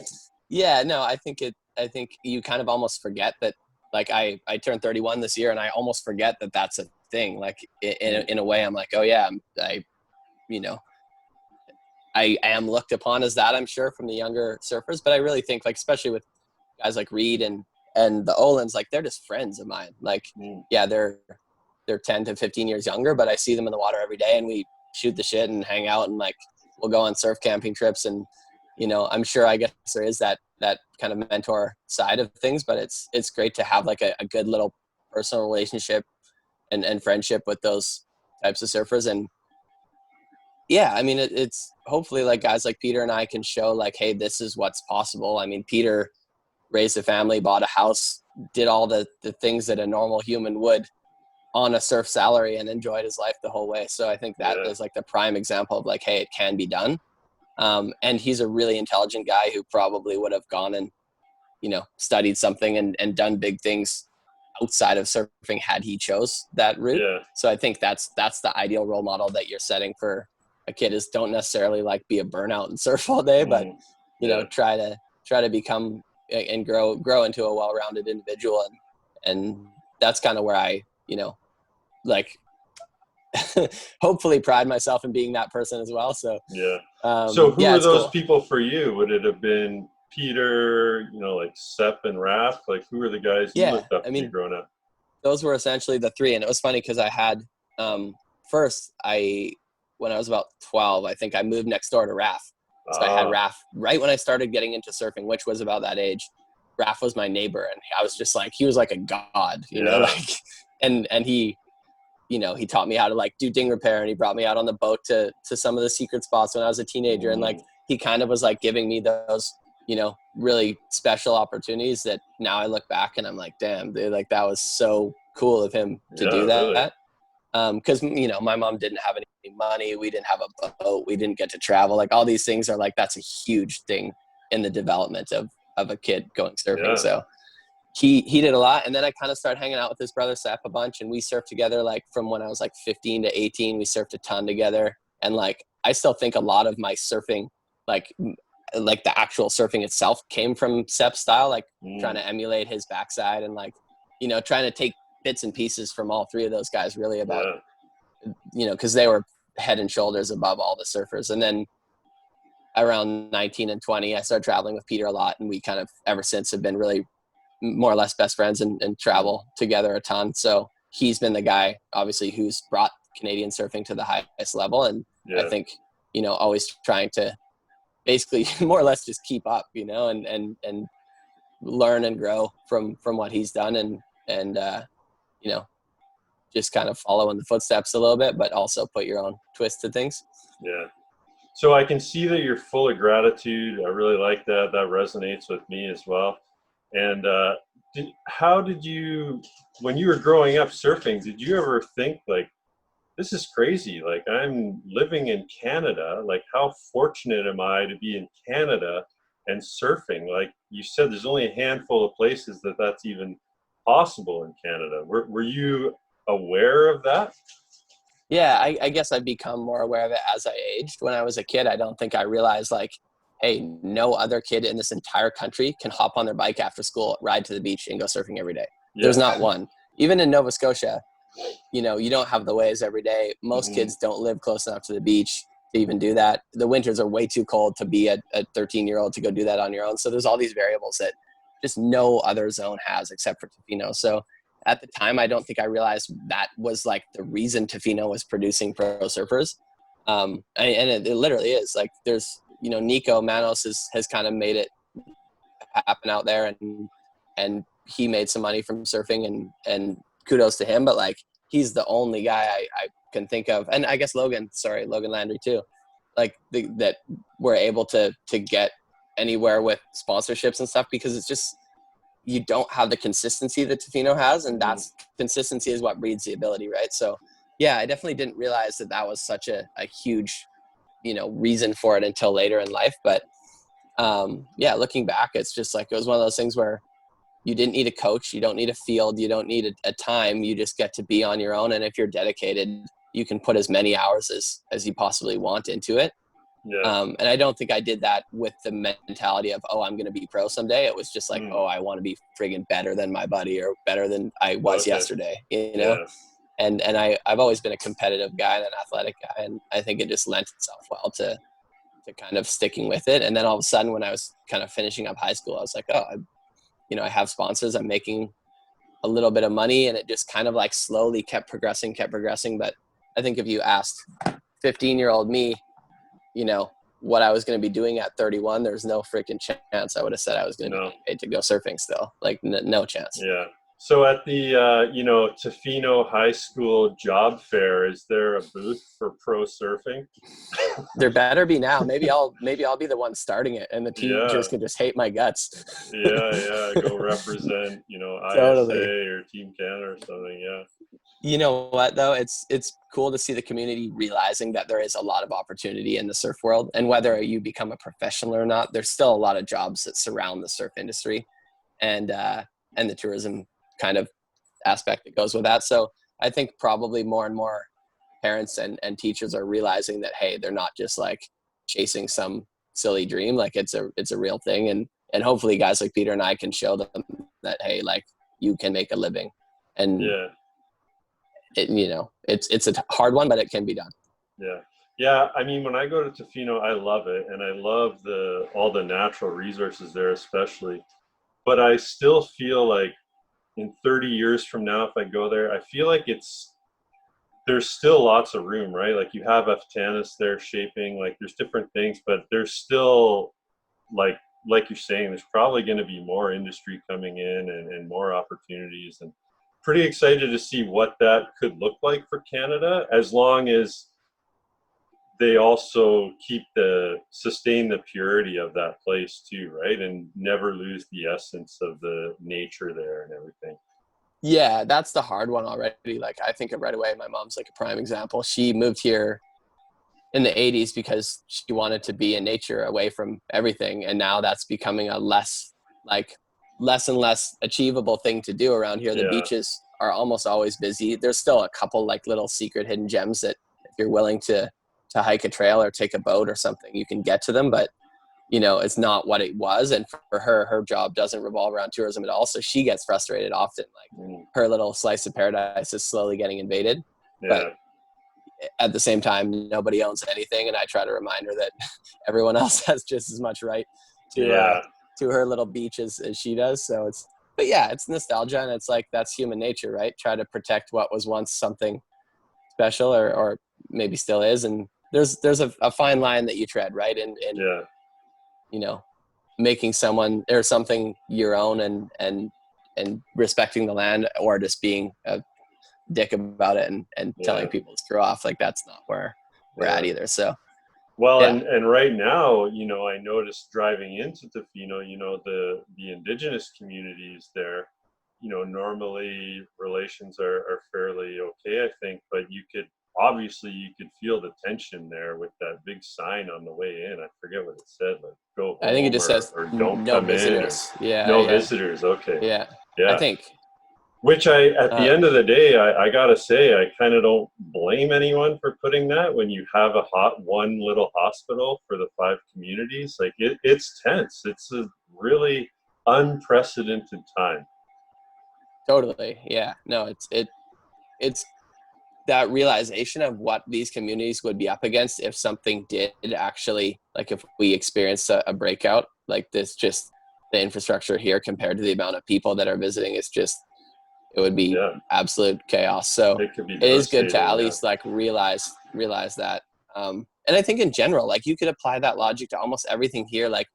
I think you kind of almost forget that. Like I turned 31 this year, and I almost forget that that's a thing. Like in a way, I'm like, oh yeah, you know, I am looked upon as that, I'm sure, from the younger surfers. But I really think, like, especially with guys like Reed and the Olins, like they're just friends of mine. Like, yeah, they're 10 to 15 years younger, but I see them in the water every day, and we shoot the shit and hang out, and like we'll go on surf camping trips. And you know, I'm sure, I guess there is that kind of mentor side of things, but it's great to have like a good little personal relationship and friendship with those types of surfers. And yeah, I mean, it's hopefully like guys like Peter and I can show like, hey, this is what's possible. I mean, Peter raised a family, bought a house, did all the things that a normal human would, on a surf salary and enjoyed his life the whole way. So I think that is like the prime example of like, hey, it can be done. And he's a really intelligent guy who probably would have gone and, you know, studied something and done big things outside of surfing had he chose that route. Yeah. So I think that's the ideal role model that you're setting for a kid, is don't necessarily like be a burnout and surf all day, but you know, try to become and grow into a well-rounded individual. And that's kind of where I, you know, like hopefully pride myself in being that person as well. So so who are those cool. people for you? Would it have been Peter, you know, like Sepp and Raph? Like, who are the guys you looked up to growing up? Those were essentially the three. And it was funny because I had first, when I was about 12, I think I moved next door to Raph. So I had Raph right when I started getting into surfing, which was about that age. Raph was my neighbor, and I was just like, he was like a god, you know, like, and he, you know, he taught me how to like do ding repair, and he brought me out on the boat to some of the secret spots when I was a teenager. And like, he kind of was like giving me those, you know, really special opportunities that now I look back and I'm like, damn, dude, like that was so cool of him to do that. Really. Cause you know, my mom didn't have any money. We didn't have a boat. We didn't get to travel. Like all these things are like, that's a huge thing in the development of a kid going surfing. So he did a lot. And then I kind of started hanging out with his brother Sepp a bunch, and we surfed together. Like from when I was like 15 to 18, we surfed a ton together. And like, I still think a lot of my surfing, like the actual surfing itself came from Sepp's style, like trying to emulate his backside and like, you know, trying to take bits and pieces from all three of those guys really about, you know, cause they were head and shoulders above all the surfers. And then around 19 and 20, I started traveling with Peter a lot, and we kind of ever since have been really more or less best friends and travel together a ton. So he's been the guy obviously who's brought Canadian surfing to the highest level. And I think, you know, always trying to basically more or less just keep up, you know, and learn and grow from what he's done, and you know, just kind of follow in the footsteps a little bit, but also put your own twist to things. So I can see that you're full of gratitude. I really like that. That resonates with me as well. And how did you, when you were growing up surfing, did you ever think like, this is crazy, like I'm living in Canada, like how fortunate am I to be in Canada and surfing? Like you said, there's only a handful of places that's even possible in Canada. Were you aware of that? Yeah, I guess I've become more aware of it as I aged. When I was a kid, I don't think I realized like, hey, no other kid in this entire country can hop on their bike after school, ride to the beach, and go surfing every day. There's not one. Even in Nova Scotia, you know, you don't have the waves every day. Most kids don't live close enough to the beach to even do that. The winters are way too cold to be a 13-year-old to go do that on your own. So there's all these variables that just no other zone has except for Tofino. So at the time, I don't think I realized that was like the reason Tofino was producing pro surfers. And it literally is. Like there's, you know, Nico Manos has kind of made it happen out there, and he made some money from surfing, and kudos to him. But like, he's the only guy I can think of, and I guess Logan Landry too, like that we're able to get anywhere with sponsorships and stuff, because it's just, you don't have the consistency that Tofino has, and that's consistency is what breeds the ability, right? So yeah, I definitely didn't realize that was such a huge, you know, reason for it until later in life. But yeah, looking back, it's just like, it was one of those things where you didn't need a coach, you don't need a field, you don't need a time, you just get to be on your own. And if you're dedicated, you can put as many hours as you possibly want into it. And I don't think I did that with the mentality of, oh, I'm going to be pro someday. It was just like, oh, I want to be friggin' better than my buddy, or better than I was yesterday, you know? And I've always been a competitive guy and an athletic guy. And I think it just lent itself well to kind of sticking with it. And then all of a sudden, when I was kind of finishing up high school, I was like, oh, I have sponsors, I'm making a little bit of money. And it just kind of like slowly kept progressing. But I think if you asked 15-year-old me, you know, what I was going to be doing at 31, there's no freaking chance I would have said I was going to be paid to go surfing still. Like no chance. Yeah. So at the Tofino High School job fair, is there a booth for pro surfing? There better be now. Maybe I'll be the one starting it, and the Yeah, teachers can just hate my guts. yeah. Go represent, Totally. ISA or Team Canada or something. Yeah, You know what though? It's cool to see the community realizing that there is a lot of opportunity in the surf world, and whether you become a professional or not, there's still a lot of jobs that surround the surf industry, and the tourism kind of aspect that goes with that. So I think probably more and more parents and teachers are realizing that, hey, they're not just like chasing some silly dream. Like it's a real thing. And hopefully guys like Peter and I can show them that, hey, like you can make a living. And yeah. it's a hard one, but it can be done. Yeah. I mean, when I go to Tofino, I love it, and I love all the natural resources there, especially. But I still feel like in 30 years from now, if I go there, I feel like there's still lots of room, right? Like you have Aftanis there shaping, like there's different things, but there's still like you're saying, there's probably going to be more industry coming in and more opportunities, and pretty excited to see what that could look like for Canada, as long as they also sustain the purity of that place too, right? And never lose the essence of the nature there and everything. Yeah, that's the hard one already. Like I think of right away, my mom's like a prime example. She moved here in the 80s because she wanted to be in nature away from everything, and now that's becoming a less and less achievable thing to do around here. The Yeah. beaches are almost always busy. There's still a couple like little secret hidden gems that if you're willing to hike a trail or take a boat or something, you can get to them, but it's not what it was. And for her job doesn't revolve around tourism at all, so she gets frustrated often. Like her little slice of paradise is slowly getting invaded. Yeah. But at the same time, nobody owns anything, and I try to remind her that everyone else has just as much right to her little beach as she does. So it's nostalgia, and it's like that's human nature, right? Try to protect what was once something special, or maybe still is. And there's a fine line that you tread, right? And making someone or something your own, and respecting the land, or just being a dick about it and telling people to screw off. Like that's not where we're at either. So and right now, I noticed driving into Tofino, the indigenous communities there, normally relations are fairly okay, I think, but you could feel the tension there with that big sign on the way in. I forget what it said, like go home, I think it just says or don't no come visitors. in, or no visitors. Okay. Yeah. Yeah. I think. Which at the end of the day, I gotta say, I kind of don't blame anyone for putting that when you have one little hospital for the 5 communities. Like it's tense. It's a really unprecedented time. Totally. Yeah. No, it's that realization of what these communities would be up against if something did actually, like if we experienced a breakout like this. Just the infrastructure here compared to the amount of people that are visiting is just, it would be absolute chaos. So it is good to at least like realize that. And I think in general, like you could apply that logic to almost everything here. Like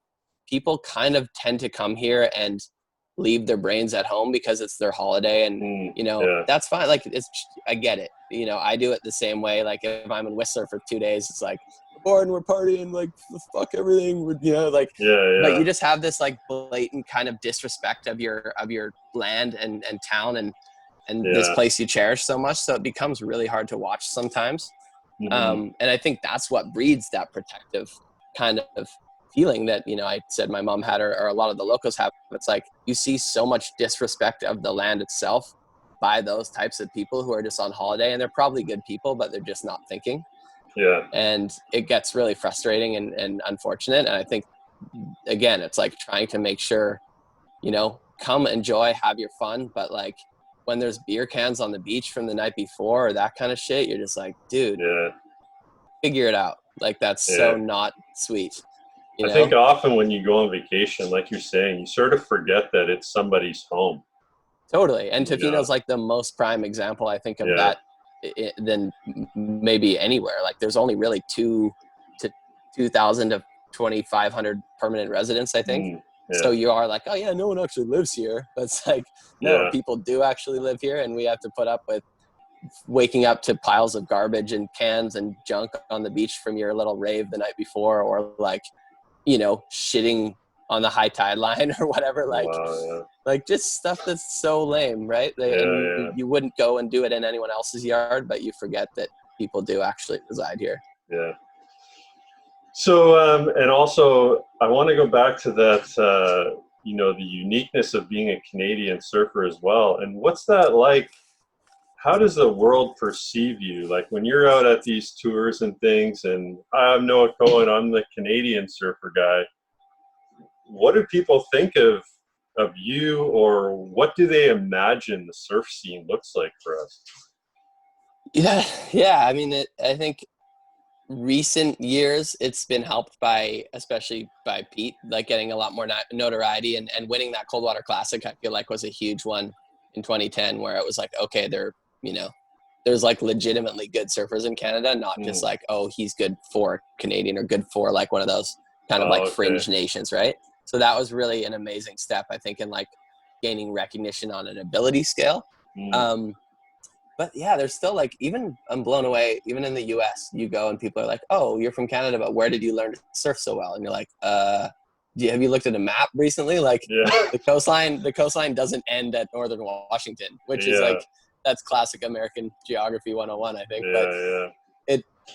people kind of tend to come here and leave their brains at home because it's their holiday, and that's fine. Like I get it. I do it the same way. Like if I'm in Whistler for 2 days, it's like we're bored and we're partying, like fuck everything. But you just have this like blatant kind of disrespect of your land and town and this place you cherish so much. So it becomes really hard to watch sometimes. And I think that's what breeds that protective kind of feeling that, I said my mom had, or a lot of the locals have. It's like you see so much disrespect of the land itself by those types of people who are just on holiday, and they're probably good people, but they're just not thinking. And it gets really frustrating and unfortunate. And I think, again, it's like trying to make sure, come enjoy, have your fun, but like when there's beer cans on the beach from the night before or that kind of shit, you're just like, dude, figure it out. Like that's so not sweet. I think often when you go on vacation, like you're saying, you sort of forget that it's somebody's home. Totally. And Tofino's like the most prime example, I think, of that than maybe anywhere. Like there's only really 2,000 to 2,500 permanent residents, I think. So you are like, oh yeah, no one actually lives here. But it's like, no, people do actually live here, and we have to put up with waking up to piles of garbage and cans and junk on the beach from your little rave the night before, or like, you know, shitting on the high tide line or whatever, like, like just stuff that's so lame, right? And you wouldn't go and do it in anyone else's yard, but you forget that people do actually reside here. Yeah. So, and also, I want to go back to that, you know, the uniqueness of being a Canadian surfer as well. And what's that like? How does the world perceive you? Like when you're out at these tours and things, and I'm Noah Cohen, I'm the Canadian surfer guy. What do people think of you, or what do they imagine the surf scene looks like for us? Yeah. I mean, I think recent years it's been helped by, especially by Pete, like getting a lot more notoriety and winning that Coldwater Classic. I feel like was a huge one in 2010, where it was like, okay, you know, there's like legitimately good surfers in Canada, not just like, oh, he's good for Canadian or good for like one of those kind of like fringe nations, right? So that was really an amazing step, I think, in like gaining recognition on an ability scale. But yeah, there's still like, even I'm blown away, even in the US, you go and people are like, oh, you're from Canada, but where did you learn to surf so well? And you're like, have you looked at a map recently? Like the coastline doesn't end at northern Washington, which is like, that's classic American geography 101, I think.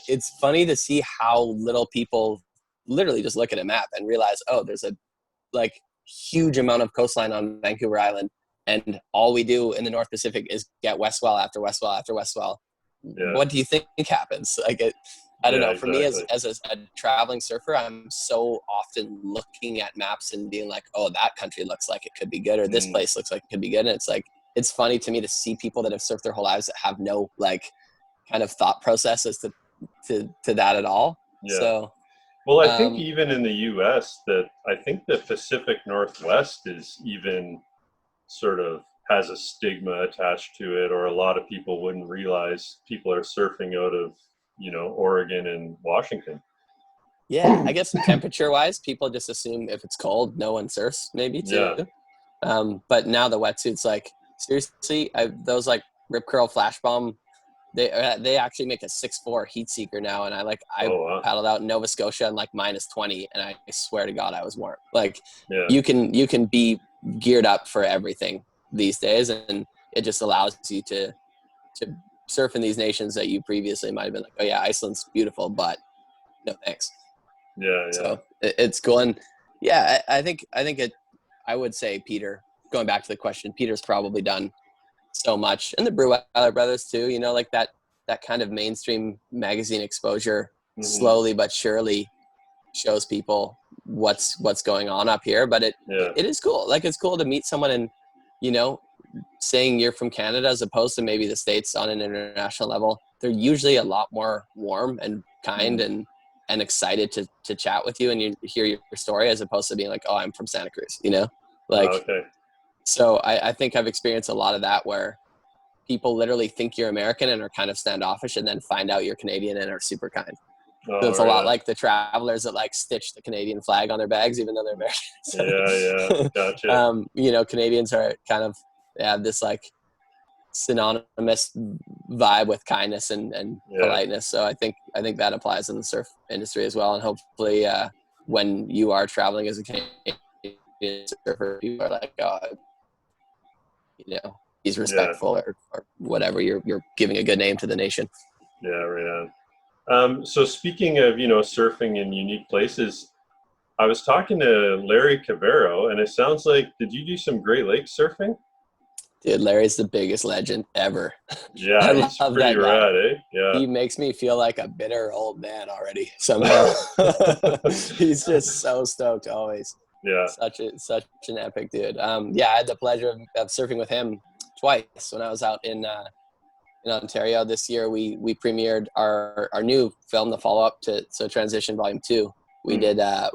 It's funny to see how little people literally just look at a map and realize, oh, there's a like huge amount of coastline on Vancouver Island, and all we do in the North Pacific is get Westwell after Westwell after Westwell. What do you think happens? Like I don't know. For me, as a traveling surfer, I'm so often looking at maps and being like, oh, that country looks like it could be good, or this place looks like it could be good. And it's like, it's funny to me to see people that have surfed their whole lives that have no like kind of thought process as to that at all. So, well, I think even in the US, that I think the Pacific Northwest is even sort of has a stigma attached to it, or a lot of people wouldn't realize people are surfing out of, you know, Oregon and Washington. Yeah, I guess temperature wise, people just assume if it's cold, no one surfs maybe too. But now the wetsuits, like seriously, those like Rip Curl Flash Bomb, they actually make a 6'4" heat seeker now, and I paddled out in Nova Scotia in like -20, and I swear to God I was warm. Like you can be geared up for everything these days, and it just allows you to surf in these nations that you previously might have been like, oh yeah, Iceland's beautiful, but no thanks. So it's cool. And I think I would say Peter, going back to the question, Peter's probably done so much, and the Bruhwiler brothers too, you know, like that kind of mainstream magazine exposure slowly but surely shows people what's going on up here. But it is cool. Like it's cool to meet someone and, you know, saying you're from Canada as opposed to maybe the States on an international level. They're usually a lot more warm and kind and excited to chat with you and you hear your story, as opposed to being like, oh, I'm from Santa Cruz, you know, like, so I think I've experienced a lot of that, where people literally think you're American and are kind of standoffish, and then find out you're Canadian and are super kind. So it's a lot like the travelers that like stitch the Canadian flag on their bags, even though they're Americans. Gotcha. You know, Canadians are kind of, they have this like synonymous vibe with kindness and politeness. So I think that applies in the surf industry as well. And hopefully when you are traveling as a Canadian surfer, people are like, oh, you know, he's respectful or whatever. You're giving a good name to the nation. So speaking of, you know, surfing in unique places, I was talking to Larry Cavero, and it sounds like, did you do some Great Lakes surfing? Dude, Larry's the biggest legend ever. Yeah, he's pretty rad, eh? Yeah. He makes me feel like a bitter old man already somehow. He's just so stoked always. Yeah. Such an epic dude. I had the pleasure of surfing with him twice when I was out in Ontario this year. We premiered our new film, the follow-up to Transition Volume 2. We did a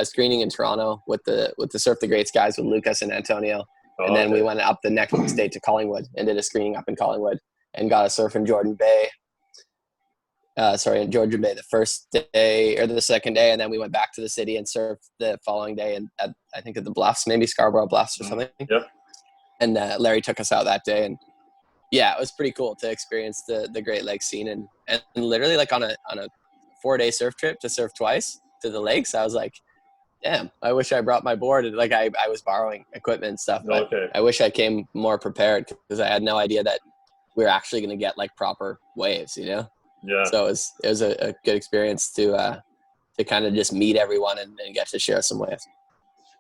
screening in Toronto with the Surf the Greats guys with Lucas and Antonio. And then we went up the next day to Collingwood and did a screening up in Collingwood and got a surf in Jordan Bay. in Georgia Bay the first day or the second day, and then we went back to the city and surfed the following day, and I think at the Bluffs, maybe Scarborough Bluffs or something. Yep. And Larry took us out that day, and yeah, it was pretty cool to experience the Great Lakes scene, and literally like on a 4-day surf trip to surf twice to the lakes. I was like, damn, I wish I brought my board. And like I was borrowing equipment and stuff, but I wish I came more prepared because I had no idea that we were actually going to get like proper waves, you know? Yeah. So it was a good experience to kind of just meet everyone and get to share some waves.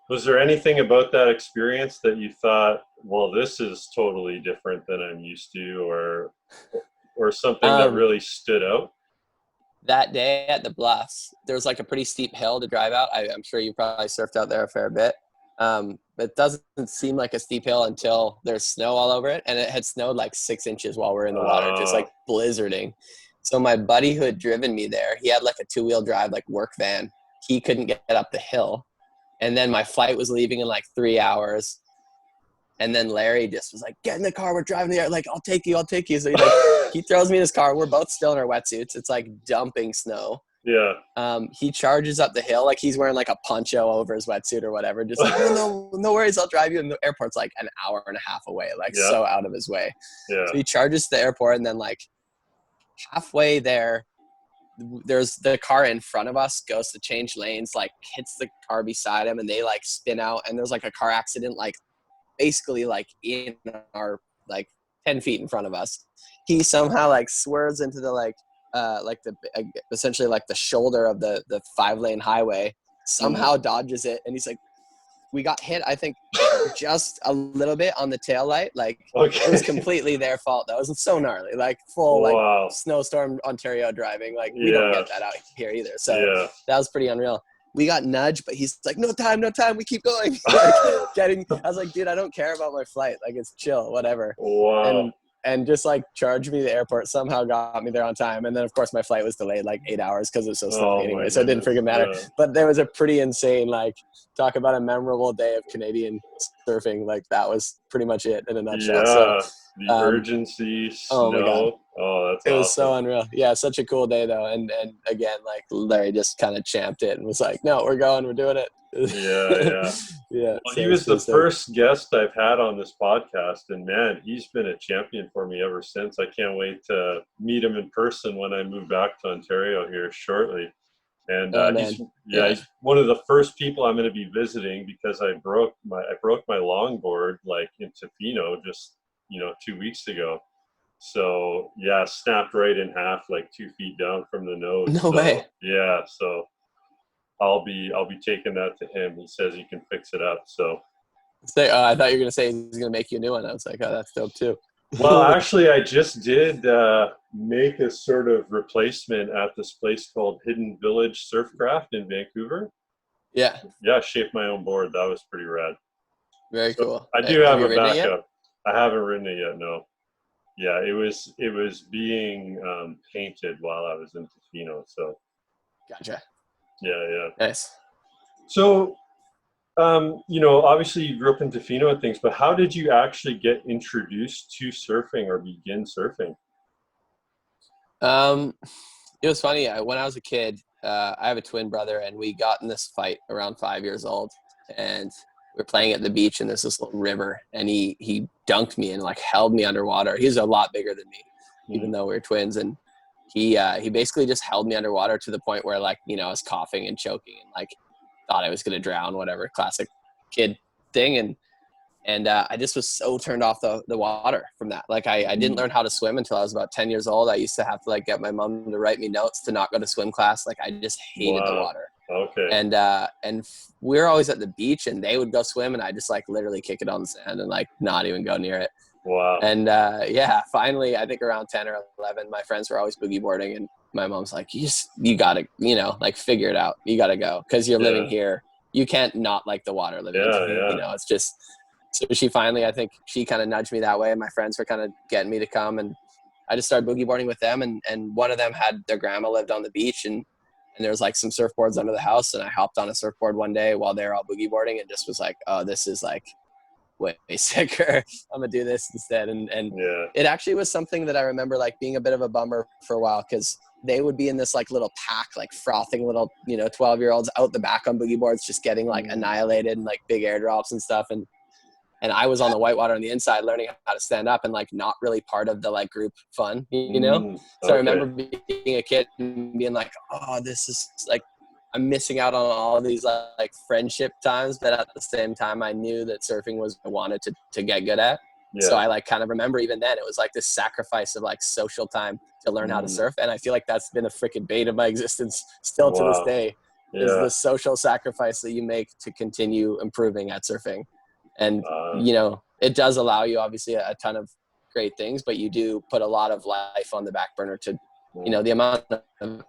Was there anything about that experience that you thought, well, this is totally different than I'm used to, or something that really stood out? That day at the Bluffs, there was like a pretty steep hill to drive out. I'm sure you probably surfed out there a fair bit. But it doesn't seem like a steep hill until there's snow all over it. And it had snowed like 6 inches while we're in the water, just like blizzarding. So my buddy who had driven me there, he had like a 2-wheel drive, like work van. He couldn't get up the hill. And then my flight was leaving in like 3 hours. And then Larry just was like, get in the car, we're driving there. Like, I'll take you. So he throws me in his car. We're both still in our wetsuits. It's like dumping snow. Yeah. He charges up the hill. Like he's wearing like a poncho over his wetsuit or whatever. Just like, no worries. I'll drive you. And the airport's like an hour and a half away, like so out of his way. Yeah. So he charges to the airport, and then like halfway there, there's the car in front of us goes to change lanes, like hits the car beside him, and they like spin out, and there's like a car accident, like basically like in our like 10 feet in front of us. He somehow like swerves into the essentially like the shoulder of the 5-lane highway, somehow dodges it, and he's like, we got hit, I think, just a little bit on the tail light. Like it was completely their fault. That was so gnarly, like full like snowstorm Ontario driving. Like we don't get that out here either. So that was pretty unreal. We got nudged, but he's like, no time, we keep going. I was like, dude, I don't care about my flight. Like it's chill, whatever. Wow. And just like charged me to the airport, somehow got me there on time. And then of course my flight was delayed like 8 hours because it was so slow anyway. So it didn't freaking matter. Yeah. But there was a pretty insane, like talk about a memorable day of Canadian surfing. Like that was pretty much it in a nutshell. Yeah. So, the urgency, snow. Oh my God. Oh, that's it awesome. Was so unreal. Yeah, such a cool day though. And again, like Larry just kind of champed it and was like, no, we're doing it. Yeah. Yeah. Well, he was the first guest I've had on this podcast, and man, he's been a champion for me ever since. I can't wait to meet him in person when I move back to Ontario here shortly. And he's one of the first people I'm going to be visiting because I broke my longboard like in Tofino just 2 weeks ago. So yeah, snapped right in half, like 2 feet down from the nose. No way. Yeah, so I'll be taking that to him. He says he can fix it up. So I thought you were gonna say he's gonna make you a new one. I was like, oh, that's dope too. Well, actually, I just did make a sort of replacement at this place called Hidden Village Surfcraft in Vancouver. Yeah. Yeah, shaped my own board. That was pretty rad. Very cool. I do have a backup. I haven't ridden it yet, no. Yeah, it was being painted while I was in Tofino, so. Gotcha. Yeah. Nice. So, obviously you grew up in Tofino and things, but how did you actually get introduced to surfing or begin surfing? It was funny. When I was a kid, I have a twin brother, and we got in this fight around 5 years old, and we were playing at the beach, and there's this little river, and he dunked me and like held me underwater. He's a lot bigger than me, even though we were twins, and he basically just held me underwater to the point where I was coughing and choking and like thought I was gonna drown, whatever, classic kid thing, and I just was so turned off the water from that. Like I didn't learn how to swim until I was about 10 years old. I used to have to like get my mom to write me notes to not go to swim class. Like I just hated the water. Okay. And we were always at the beach, and they would go swim, and I just like literally kick it on the sand and like not even go near it. Wow. And finally, I think around 10 or 11, my friends were always boogie boarding, and my mom's like, you gotta, like figure it out. You gotta go because you're living here. You can't not like the water living. It's just. So she finally, I think she kind of nudged me that way, and my friends were kind of getting me to come, and I just started boogie boarding with them. And one of them had their grandma lived on the beach, and there was like some surfboards under the house, and I hopped on a surfboard one day while they were all boogie boarding and just was like, oh, this is like way sicker. I'm gonna do this instead. And it actually was something that I remember like being a bit of a bummer for a while, because they would be in this like little pack, like frothing little, 12-year-olds out the back on boogie boards, just getting like annihilated and like big airdrops and stuff. And I was on the whitewater on the inside learning how to stand up and like not really part of the like group fun, So I remember being a kid and being like, oh, this is like, I'm missing out on all of these like friendship times, but at the same time, I knew that surfing was what I wanted to get good at. Yeah. So I like kind of remember even then it was like this sacrifice of like social time to learn how to surf. And I feel like that's been a freaking bait of my existence still to this day is the social sacrifice that you make to continue improving at surfing. And, it does allow you obviously a ton of great things, but you do put a lot of life on the back burner to, the amount of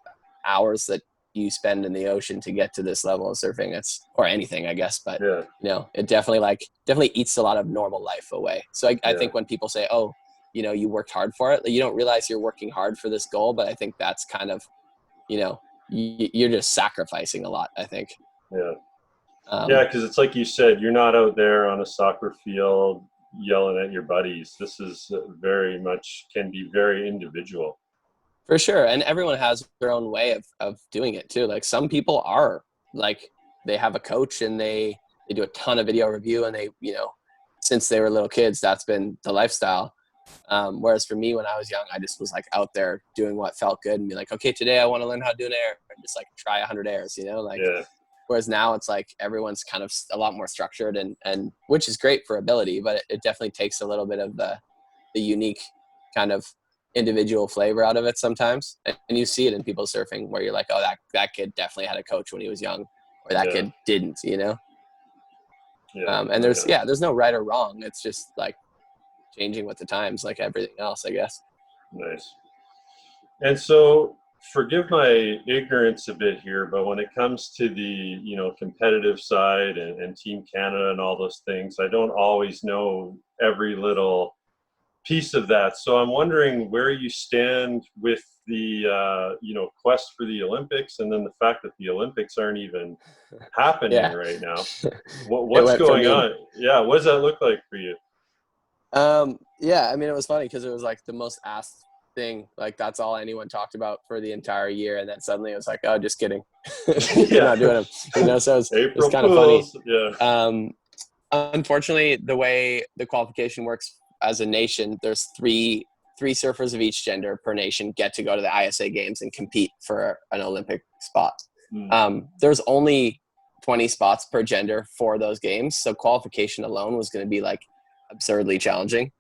hours that you spend in the ocean to get to this level of surfing. Or anything, I guess, but it definitely eats a lot of normal life away. So I think when people say, oh, you worked hard for it, you don't realize you're working hard for this goal, but I think that's kind of, you're just sacrificing a lot, I think. Yeah. Because it's like you said, you're not out there on a soccer field yelling at your buddies. This is very much can be very individual. For sure. And everyone has their own way of doing it too. Like some people are like, they have a coach and they do a ton of video review and they, since they were little kids, that's been the lifestyle. Whereas for me, when I was young, I just was like out there doing what felt good and be like, okay, today I want to learn how to do an air and just like try 100 airs, Whereas now it's like everyone's kind of a lot more structured and which is great for ability, but it definitely takes a little bit of the unique kind of individual flavor out of it sometimes. And you see it in people surfing where you're like, oh, that kid definitely had a coach when he was young or that kid didn't, and there's no right or wrong. It's just like changing with the times, like everything else, I guess. Nice. And so forgive my ignorance a bit here, but when it comes to the, competitive side and Team Canada and all those things, I don't always know every little piece of that. So I'm wondering where you stand with the, quest for the Olympics and then the fact that the Olympics aren't even happening right now. What's going on? Yeah. What does that look like for you? I mean, it was funny because it was like the most asked thing, like that's all anyone talked about for the entire year, and then suddenly it was like, oh, just kidding. You're not doing them, so it's kind of funny. Unfortunately, the way the qualification works as a nation, there's three surfers of each gender per nation get to go to the ISA games and compete for an Olympic spot. There's only 20 spots per gender for those games, so qualification alone was going to be like absurdly challenging.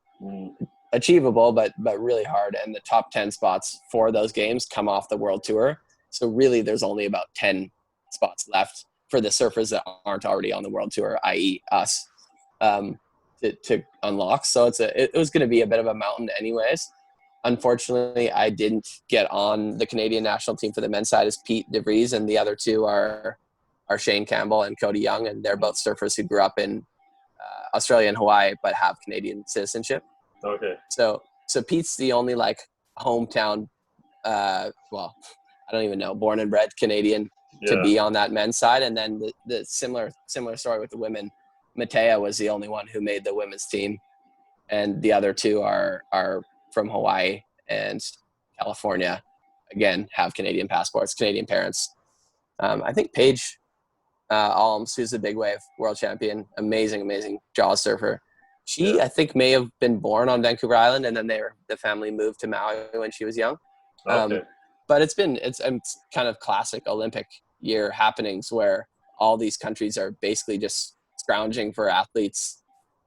Achievable, but really hard. And the top 10 spots for those games come off the world tour. So really there's only about 10 spots left for the surfers that aren't already on the world tour, i.e. us, to unlock. So it was going to be a bit of a mountain anyways. Unfortunately, I didn't get on the Canadian national team for the men's side as Pete Devries, and the other two are Shane Campbell and Cody Young, and they're both surfers who grew up in Australia and Hawaii, but have Canadian citizenship. Okay. So Pete's the only like hometown, I don't even know, born and bred Canadian to be on that men's side. And then the similar story with the women. Matea was the only one who made the women's team, and the other two are from Hawaii and California. Again, have Canadian passports, Canadian parents. I think Paige Alms, who's the big wave world champion, amazing jaws surfer. She, I think, may have been born on Vancouver Island, and then the family moved to Maui when she was young. Okay. But it's kind of classic Olympic year happenings where all these countries are basically just scrounging for athletes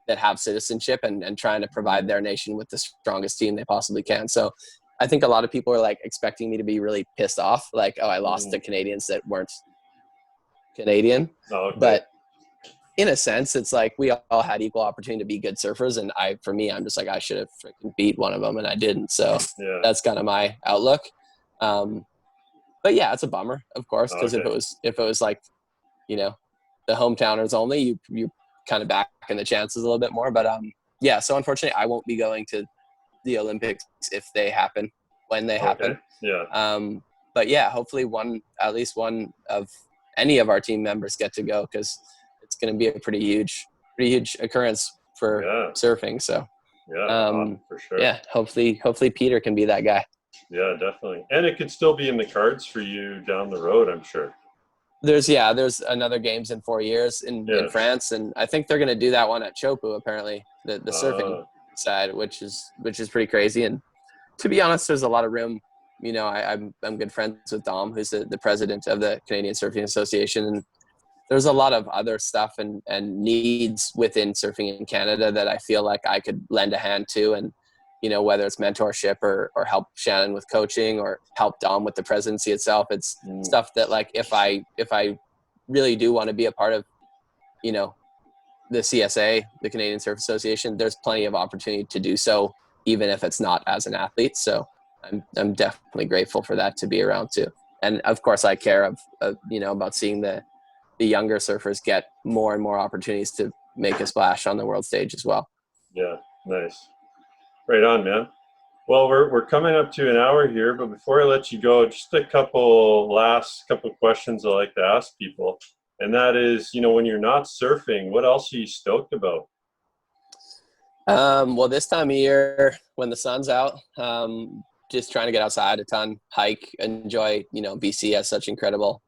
that have citizenship and trying to provide their nation with the strongest team they possibly can. So I think a lot of people are like expecting me to be really pissed off, like, oh, I lost to Canadians that weren't Canadian. Oh, okay. But in a sense, it's like we all had equal opportunity to be good surfers, and I'm just like, I should have freaking beat one of them, and I didn't. So that's kind of my outlook. But yeah, it's a bummer, of course, because if it was like, the hometowners only, you kind of back in the chances a little bit more. But so unfortunately, I won't be going to the Olympics if they happen, when they happen. Yeah. But yeah, hopefully at least one of any of our team members get to go, because it's going to be a pretty huge occurrence for surfing. So for sure. Yeah, hopefully Peter can be that guy. Yeah, definitely. And it could still be in the cards for you down the road, I'm sure. There's another games in 4 years in France, and I think they're going to do that one at Chopu, apparently, the surfing side, which is pretty crazy. And to be honest, there's a lot of room. You know, I'm good friends with Dom, who's the president of the Canadian Surfing Association, and there's a lot of other stuff and needs within surfing in Canada that I feel like I could lend a hand to. And, you know, whether it's mentorship or help Shannon with coaching or help Dom with the presidency itself, it's stuff that, like, if I really do want to be a part of, you know, the CSA, the Canadian Surf Association, there's plenty of opportunity to do so, even if it's not as an athlete. So I'm definitely grateful for that to be around too. And of course I care you know, about seeing the younger surfers get more and more opportunities to make a splash on the world stage as well. Yeah, nice. Right on, man. Well, we're coming up to an hour here, but before I let you go, just a last couple questions I like to ask people. And that is, you know, when you're not surfing, what else are you stoked about? Well, this time of year when the sun's out, just trying to get outside a ton, hike, enjoy, you know, BC has such incredible,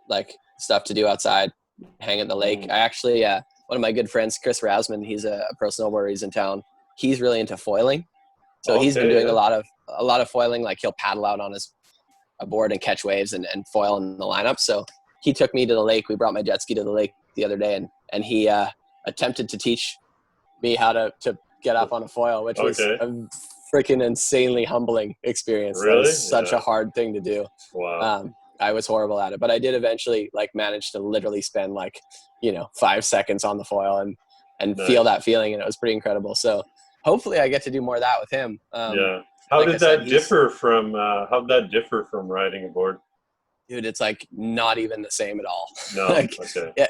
like, stuff to do outside, hang at the lake. I actually, one of my good friends, Chris Rasman, he's a pro snowboarder, he's in town. He's really into foiling. So he's been doing a lot of foiling. Like, he'll paddle out on a board and catch waves and foil in the lineup. So he took me to the lake. We brought my jet ski to the lake the other day, and he attempted to teach me how to get up on a foil, which was a freaking insanely humbling experience. Really? That was such a hard thing to do. Wow. I was horrible at it, but I did eventually, like, manage to literally spend, like, you know, 5 seconds on the foil and feel that feeling, and it was pretty incredible. So hopefully I get to do more of that with him. How did that differ from riding a board? Dude, it's like not even the same at all. No. Like,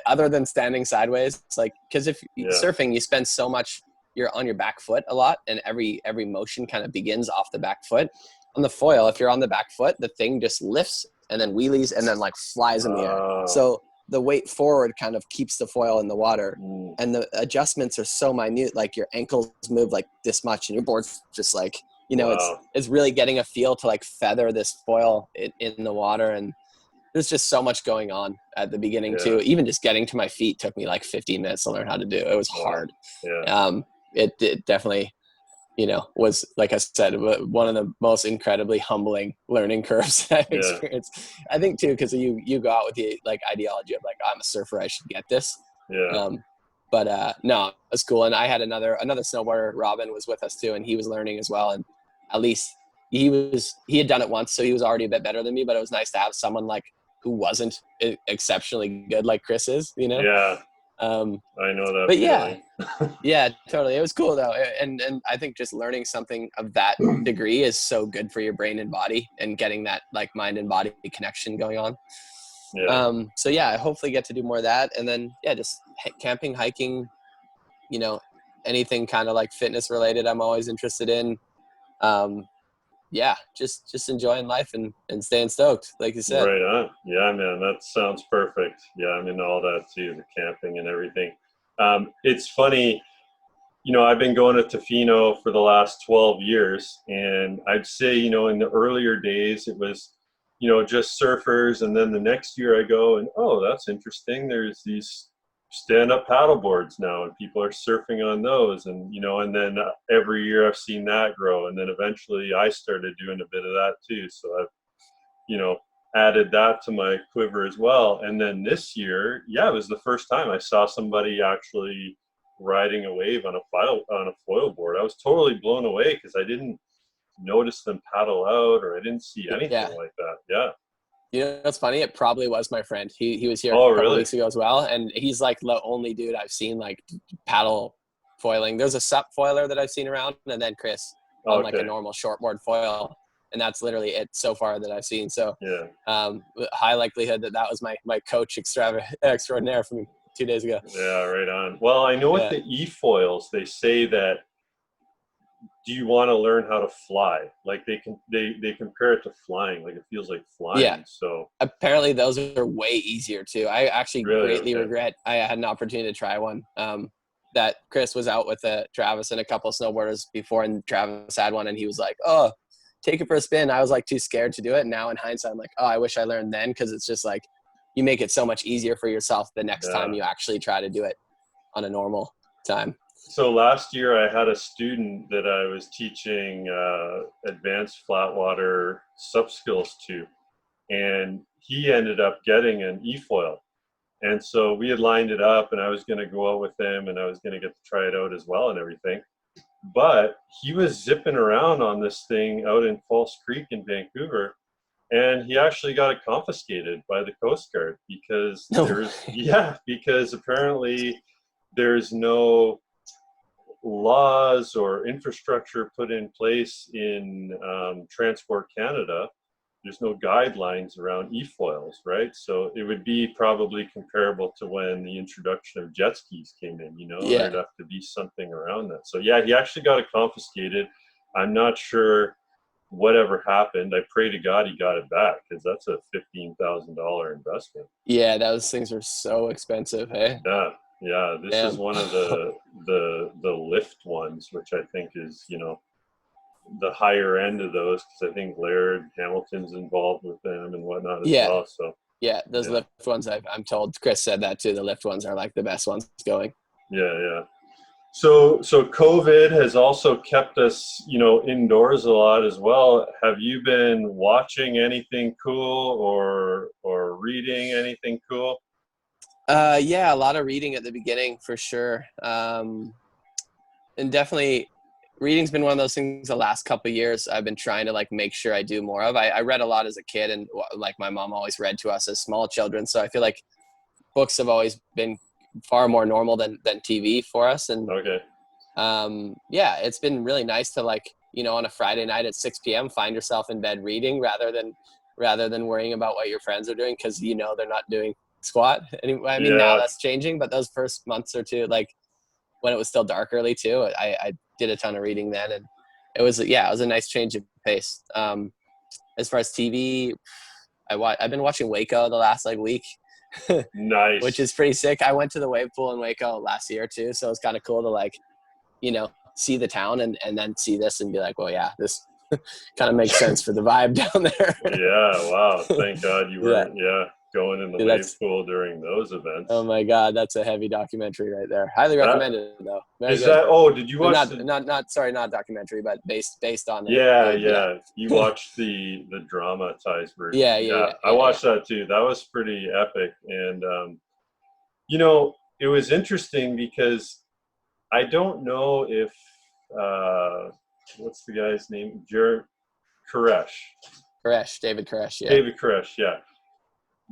other than standing sideways, it's like, because if surfing, you spend so much, you're on your back foot a lot, and every motion kind of begins off the back foot. On the foil, if you're on the back foot, the thing just lifts and then wheelies and then, like, flies in the air. So the weight forward kind of keeps the foil in the water, and the adjustments are so minute. Like, your ankles move like this much and your board's just like, you know, it's really getting a feel to, like, feather this foil in the water. And there's just so much going on at the beginning too. Even just getting to my feet took me like 15 minutes to learn how to do. It was hard. It definitely, you know, was, like I said, one of the most incredibly humbling learning curves I've experienced. I think too, because you go out with the, like, ideology of, like, I'm a surfer, I should get this. But no, it's cool. And I had another snowboarder, Robin, was with us too, and he was learning as well. And at least he had done it once, so he was already a bit better than me. But it was nice to have someone, like, who wasn't exceptionally good like Chris is, you know? Yeah. I know that. But yeah, totally. It was cool though. And I think just learning something of that degree is so good for your brain and body, and getting that, like, mind and body connection going on. So yeah, I hopefully get to do more of that. And then, just camping, hiking, you know, anything kind of like fitness related, I'm always interested in. Just enjoying life and staying stoked, like you said. Right on. Yeah, man, that sounds perfect. Yeah, I'm into all that too, the camping and everything. It's funny, you know, I've been going to Tofino for the last 12 years, and I'd say, you know, in the earlier days, it was, you know, just surfers, and then the next year I go and, oh, that's interesting. There's these stand-up paddle boards now, and people are surfing on those, and, you know, and then every year I've seen that grow, and then eventually I started doing a bit of that too. So I've, you know, added that to my quiver as well. And then this year, it was the first time I saw somebody actually riding a wave on a foil board. I was totally blown away because I didn't notice them paddle out, or I didn't see anything like that. Yeah. You know what's funny? It probably was my friend. He was here a couple weeks ago as well, and he's like the only dude I've seen like paddle foiling. There's a sup foiler that I've seen around, and then Chris on like a normal shortboard foil, and that's literally it so far that I've seen. So high likelihood that was my coach extraordinaire from 2 days ago. Yeah, right on. Well, I know with the e-foils, they say that, do you want to learn how to fly? Like they compare it to flying, like it feels like flying. Yeah. So apparently those are way easier too. I actually greatly regret I had an opportunity to try one. That Chris was out with Travis and a couple of snowboarders before, and Travis had one, and he was like, "Oh, take it for a spin. I was like too scared to do it. And now in hindsight, I'm like, oh, I wish I learned then. Cause it's just like, you make it so much easier for yourself the next time you actually try to do it on a normal time. So last year I had a student that I was teaching advanced flatwater sup skills to, and he ended up getting an e-foil. And so we had lined it up, and I was going to go out with him, and I was going to get to try it out as well and everything. But he was zipping around on this thing out in False Creek in Vancouver, and he actually got it confiscated by the Coast Guard because because apparently there's no laws or infrastructure put in place in Transport Canada. There's no guidelines around e-foils, right? So it would be probably comparable to when the introduction of jet skis came in, there'd have to be something around that. So yeah, he actually got it confiscated. I'm not sure whatever happened. I pray to God he got it back, because that's a $15,000 investment. Yeah, those things are so expensive, hey? Yeah, this is one of the lift ones, which I think is, the higher end of those, because I think Laird Hamilton's involved with them and whatnot as well. So those lift ones, I'm told, Chris said that too, the lift ones are like the best ones going. Yeah. So COVID has also kept us, indoors a lot as well. Have you been watching anything cool or reading anything cool? Yeah, a lot of reading at the beginning for sure. And definitely reading's been one of those things the last couple of years I've been trying to like make sure I do more of. I read a lot as a kid, and like my mom always read to us as small children. So I feel like books have always been far more normal than TV for us. And it's been really nice to like, on a Friday night at 6 p.m. find yourself in bed reading rather than worrying about what your friends are doing, because they're not doing squat. Anyway, I mean, now that's changing, but those first months or two, like when it was still dark early too, I did a ton of reading then, and it was a nice change of pace. As far as TV, I've been watching Waco the last like week. Nice. Which is pretty sick. I went to the wave pool in Waco last year too, so it's kind of cool to like, see the town and then see this and be like, well, yeah, this kind of makes sense for the vibe down there. Yeah, wow. Thank God you were going in the wave pool during those events. Oh my God, that's a heavy documentary right there. Highly recommended though. Is good. That did you watch not documentary, but based on it. You watched the dramatized version. Yeah. I watched that too. That was pretty epic. And it was interesting because I don't know if what's the guy's name? David Koresh, yeah. David Koresh, yeah.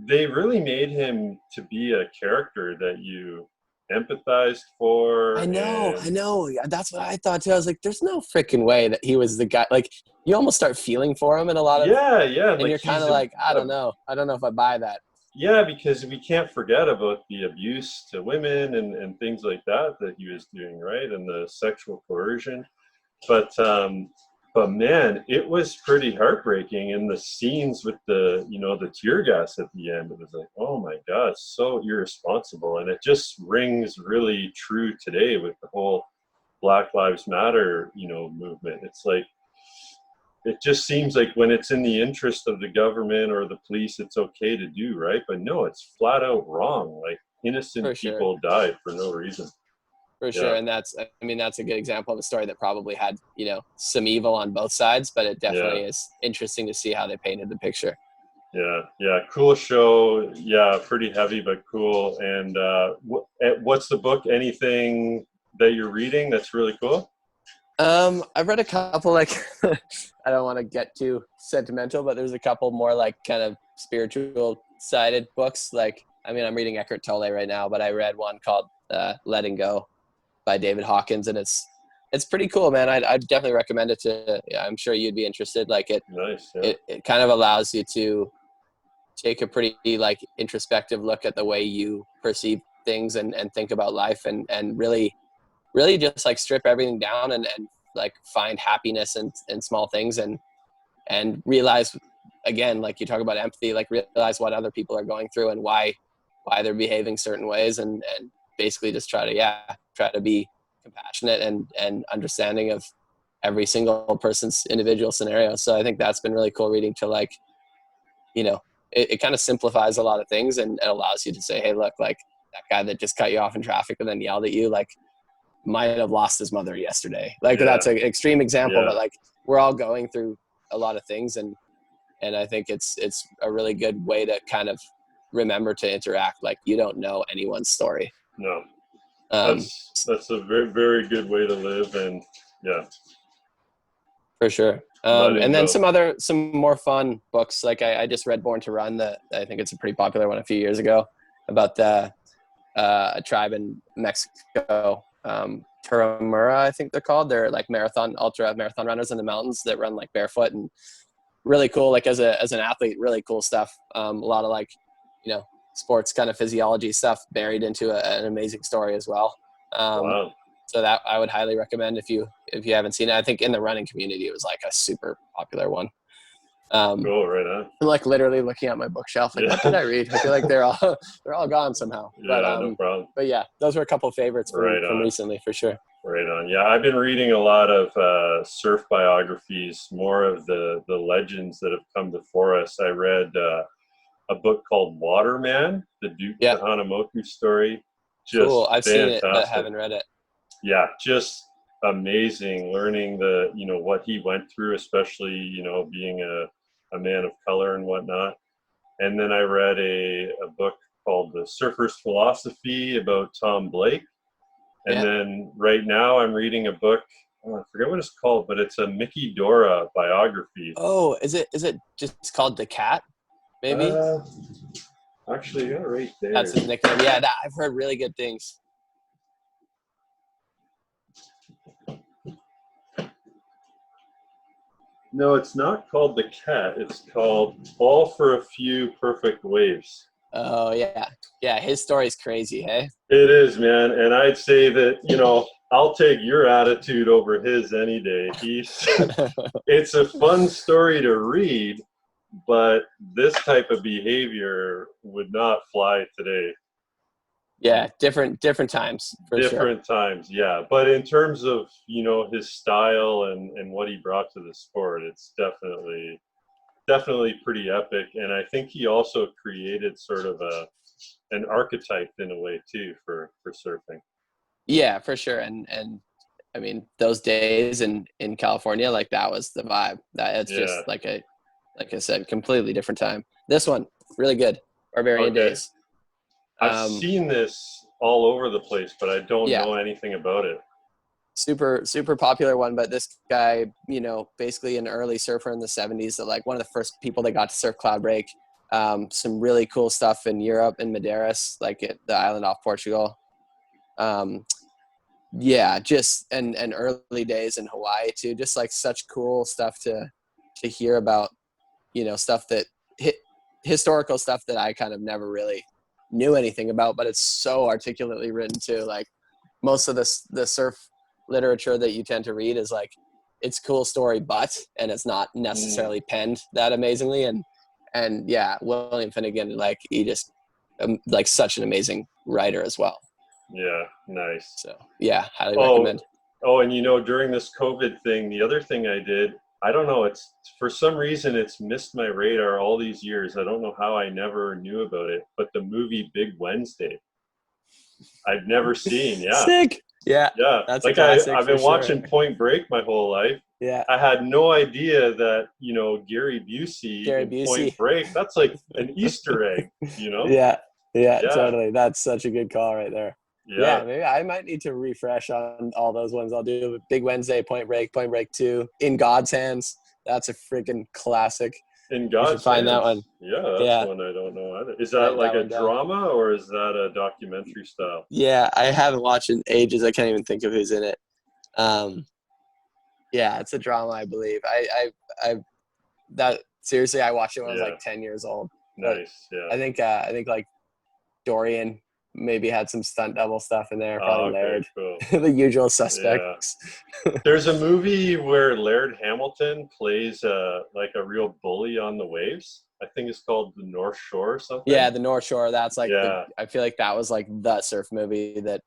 They really made him to be a character that you empathized for. I know. That's what I thought too. I was like, there's no freaking way that he was the guy. Like, you almost start feeling for him in a lot of and like, you're kind of like, I don't know if I buy that. Yeah, because we can't forget about the abuse to women and things like that he was doing, right? And the sexual coercion. But man, it was pretty heartbreaking. And the scenes with the tear gas at the end, it was like, oh my God, so irresponsible. And it just rings really true today with the whole Black Lives Matter, movement. It's like, it just seems like when it's in the interest of the government or the police, it's okay to do, right? But no, it's flat out wrong. Like, innocent people died for no reason. For sure. And that's a good example of a story that probably had, some evil on both sides, but it definitely is interesting to see how they painted the picture. Yeah. Cool show. Yeah. Pretty heavy, but cool. And what's the book? Anything that you're reading that's really cool? I've read a couple, like, I don't want to get too sentimental, but there's a couple more like kind of spiritual sided books. Like, I'm reading Eckhart Tolle right now, but I read one called Letting Go by David Hawkins, and it's pretty cool, man. I'd definitely recommend it to. I'm sure you'd be interested. Like, nice. Yeah. It kind of allows you to take a pretty like introspective look at the way you perceive things and think about life, and really just like strip everything down and like find happiness in small things and realize, again, like you talk about empathy, like realize what other people are going through and why they're behaving certain ways, and basically just try to be compassionate and understanding of every single person's individual scenario. So I think that's been really cool reading to like, you know, it kind of simplifies a lot of things and allows you to say, hey, look, like that guy that just cut you off in traffic and then yelled at you, like might have lost his mother yesterday. Like that's an extreme example, but like we're all going through a lot of things. And I think it's a really good way to kind of remember to interact. Like you don't know anyone's story. No, that's a very, very good way to live. And yeah, for sure. And then some more fun books. Like I just read Born to Run. I think it's a pretty popular one a few years ago about a tribe in Mexico, Turramura, I think they're called. They're like ultra marathon runners in the mountains that run like barefoot, and really cool. Like as an athlete, really cool stuff. A lot of like, you know, sports kind of physiology stuff buried into an amazing story as well. Wow. So that I would highly recommend if you haven't seen it. I think in the running community, it was like a super popular one. Cool, right on. I'm like literally looking at my bookshelf, like what did I read? I feel like they're all gone somehow. Yeah, no problem. But yeah, those were a couple of favorites from recently for sure. Right on. Yeah, I've been reading a lot of surf biographies, more of the legends that have come before us. I read a book called Waterman, the Duke Kahanamoku story. Just cool. I've fantastic. seen it, but haven't read it. Yeah, just amazing learning what he went through, especially, being a man of color and whatnot. And then I read a book called The Surfer's Philosophy about Tom Blake. And then right now I'm reading a book, I forget what it's called, but it's a Mickey Dora biography. Oh, is it just called The Cat, maybe? Actually, yeah, right there. That's his nickname. Yeah, I've heard really good things. No, it's not called The Cat. It's called All for a Few Perfect Waves. Oh, yeah. Yeah, his story's crazy, hey? It is, man. And I'd say that, I'll take your attitude over his any day. It's a fun story to read, but this type of behavior would not fly today. Yeah, different times. Different times, yeah. But in terms of, his style and what he brought to the sport, it's definitely pretty epic. And I think he also created sort of an archetype in a way too for surfing. Yeah, for sure. And I mean, those days in California, like that was the vibe. That it's just like I said, completely different time. This one, really good. Barbarian Days. I've seen this all over the place, but I don't know anything about it. Super, super popular one. But this guy, basically an early surfer in the 70s, that like one of the first people that got to surf cloud break. Some really cool stuff in Europe, in Métis, like the island off Portugal. Just and early days in Hawaii too. Just like such cool stuff to hear about, stuff that historical stuff that I kind of never really knew anything about, but it's so articulately written too. Like most of the surf literature that you tend to read is like, it's cool story, and it's not necessarily penned that amazingly. And yeah, William Finnegan, like he just like such an amazing writer as well. Yeah, nice. So yeah, highly recommend. Oh, and during this COVID thing, the other thing I did, I don't know, it's for some reason it's missed my radar all these years. I don't know how I never knew about it, but the movie Big Wednesday, I've never seen. Yeah. Sick. Yeah. Yeah. That's like I've been watching Point Break my whole life. Yeah. I had no idea that, Gary Busey in Point Break, that's like an Easter egg, Yeah, totally. That's such a good call right there. Yeah, maybe I might need to refresh on all those ones. I'll do Big Wednesday, Point Break 2, In God's Hands. That's a freaking classic. In God's Hands. Find that one. Yeah, that's one I don't know either. Is that like a drama or is that a documentary style? Yeah, I haven't watched it in ages. I can't even think of who's in it. Yeah, it's a drama, I believe. I seriously, I watched it when I was like 10 years old. Nice. Yeah. I think like Dorian maybe had some stunt double stuff in there. Probably Laird. Cool. The usual suspects. Yeah. There's a movie where Laird Hamilton plays like a real bully on the waves. I think it's called The North Shore or something. Yeah, The North Shore. That's like I feel like that was like the surf movie that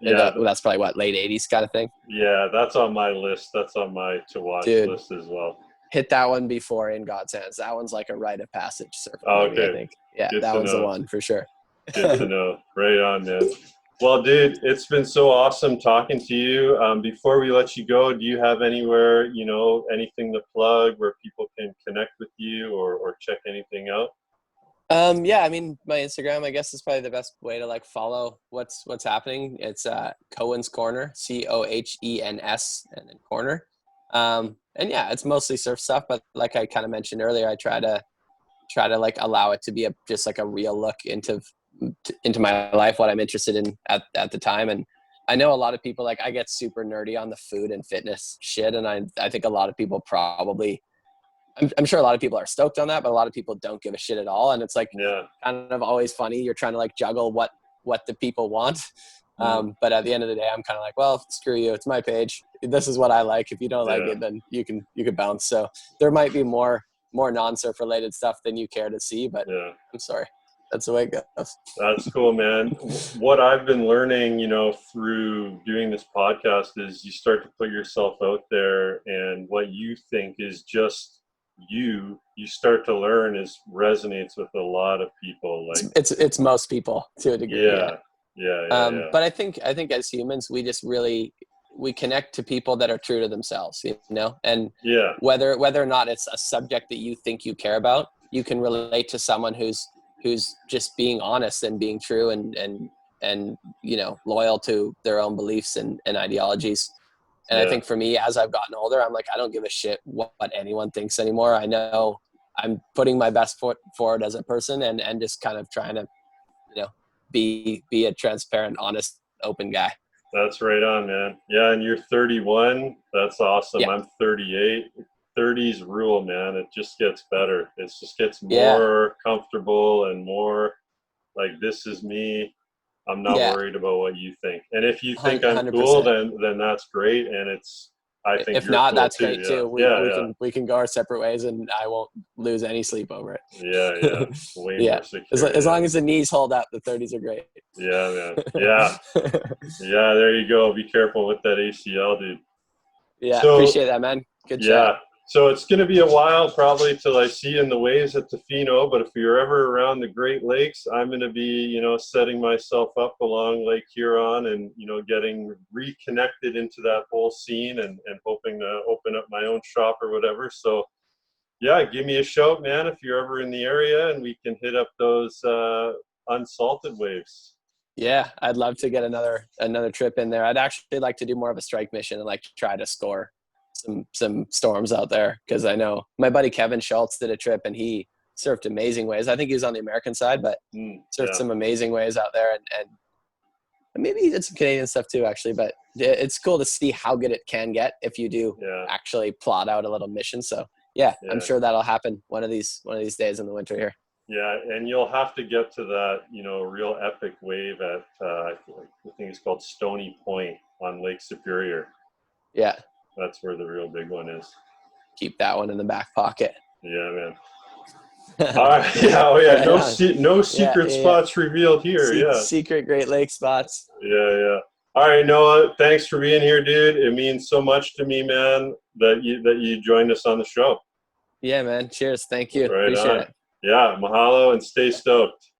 That's probably what, late 80s kind of thing. Yeah, that's on my list. That's on my to watch list as well. Hit that one before In God's Hands. That one's like a rite of passage surfing movie, I think. Yeah, Good that one's the one for sure. Good to know. Right on, man. Well, dude, it's been so awesome talking to you. Before we let you go, do you have anywhere, anything to plug where people can connect with you or check anything out? Yeah, I mean, my Instagram, I guess, is probably the best way to like follow what's happening. It's Cohen's Corner, COHENS, and then Corner. And yeah, it's mostly surf stuff, but like I kind of mentioned earlier, I try to like allow it to be just like a real look into my life, what I'm interested in at the time. And I know a lot of people, like, I get super nerdy on the food and fitness shit, and I think a lot of people probably, I'm sure a lot of people are stoked on that, but a lot of people don't give a shit at all. And it's like kind of always funny. You're trying to like juggle what the people want. But at the end of the day, I'm kind of like, well, screw you. It's my page. This is what I like. If you don't like it, then you can bounce. So there might be more non-surf related stuff than you care to see, but I'm sorry. That's the way it goes. That's cool, man. What I've been learning, through doing this podcast is you start to put yourself out there, and what you think is just you start to learn resonates with a lot of people. Like it's most people to a degree. Yeah. But I think as humans, we just really, we connect to people that are true to themselves, and whether or not it's a subject that you think you care about, you can relate to someone who's just being honest and being true and loyal to their own beliefs and ideologies. And I think for me, as I've gotten older, I'm like, I don't give a shit what anyone thinks anymore. I know I'm putting my best foot forward as a person and just kind of trying to, be a transparent, honest, open guy. That's right on, man. Yeah, and you're 31. That's awesome. Yeah. I'm 38. 30s rule, man. It just gets better. It just gets more comfortable and more like, this is me. I'm not worried about what you think. And if you think I'm 100%. Cool, then that's great. And I think if you're not, cool that's too. great too. We can go our separate ways, and I won't lose any sleep over it. Yeah. Way more secure. As long as the knees hold up, the 30s are great. Yeah, man. Yeah. Yeah, there you go. Be careful with that ACL, dude. Yeah, appreciate that, man. Good chat. So it's going to be a while probably till I see you in the waves at Tofino, but if you're ever around the Great Lakes, I'm going to be, setting myself up along Lake Huron and, getting reconnected into that whole scene and hoping to open up my own shop or whatever. So yeah, give me a shout, man, if you're ever in the area, and we can hit up those unsalted waves. Yeah, I'd love to get another trip in there. I'd actually like to do more of a strike mission and like try to score some storms out there, because I know my buddy Kevin Schultz did a trip and he surfed amazing waves. I think he was on the American side, but surfed some amazing waves out there, and maybe he did some Canadian stuff too, actually. But it's cool to see how good it can get if you do actually plot out a little mission. So I'm sure that'll happen one of these days in the winter here. Yeah, and you'll have to get to that, real epic wave at I think it's called Stony Point on Lake Superior. Yeah. That's where the real big one is. Keep that one in the back pocket. Yeah, man. All right. Yeah. No secret spots revealed here. Secret Great Lake spots. Yeah. All right, Noah. Thanks for being here, dude. It means so much to me, man, that you joined us on the show. Yeah, man. Cheers. Thank you. Right Appreciate on. it. Yeah. Mahalo and stay stoked.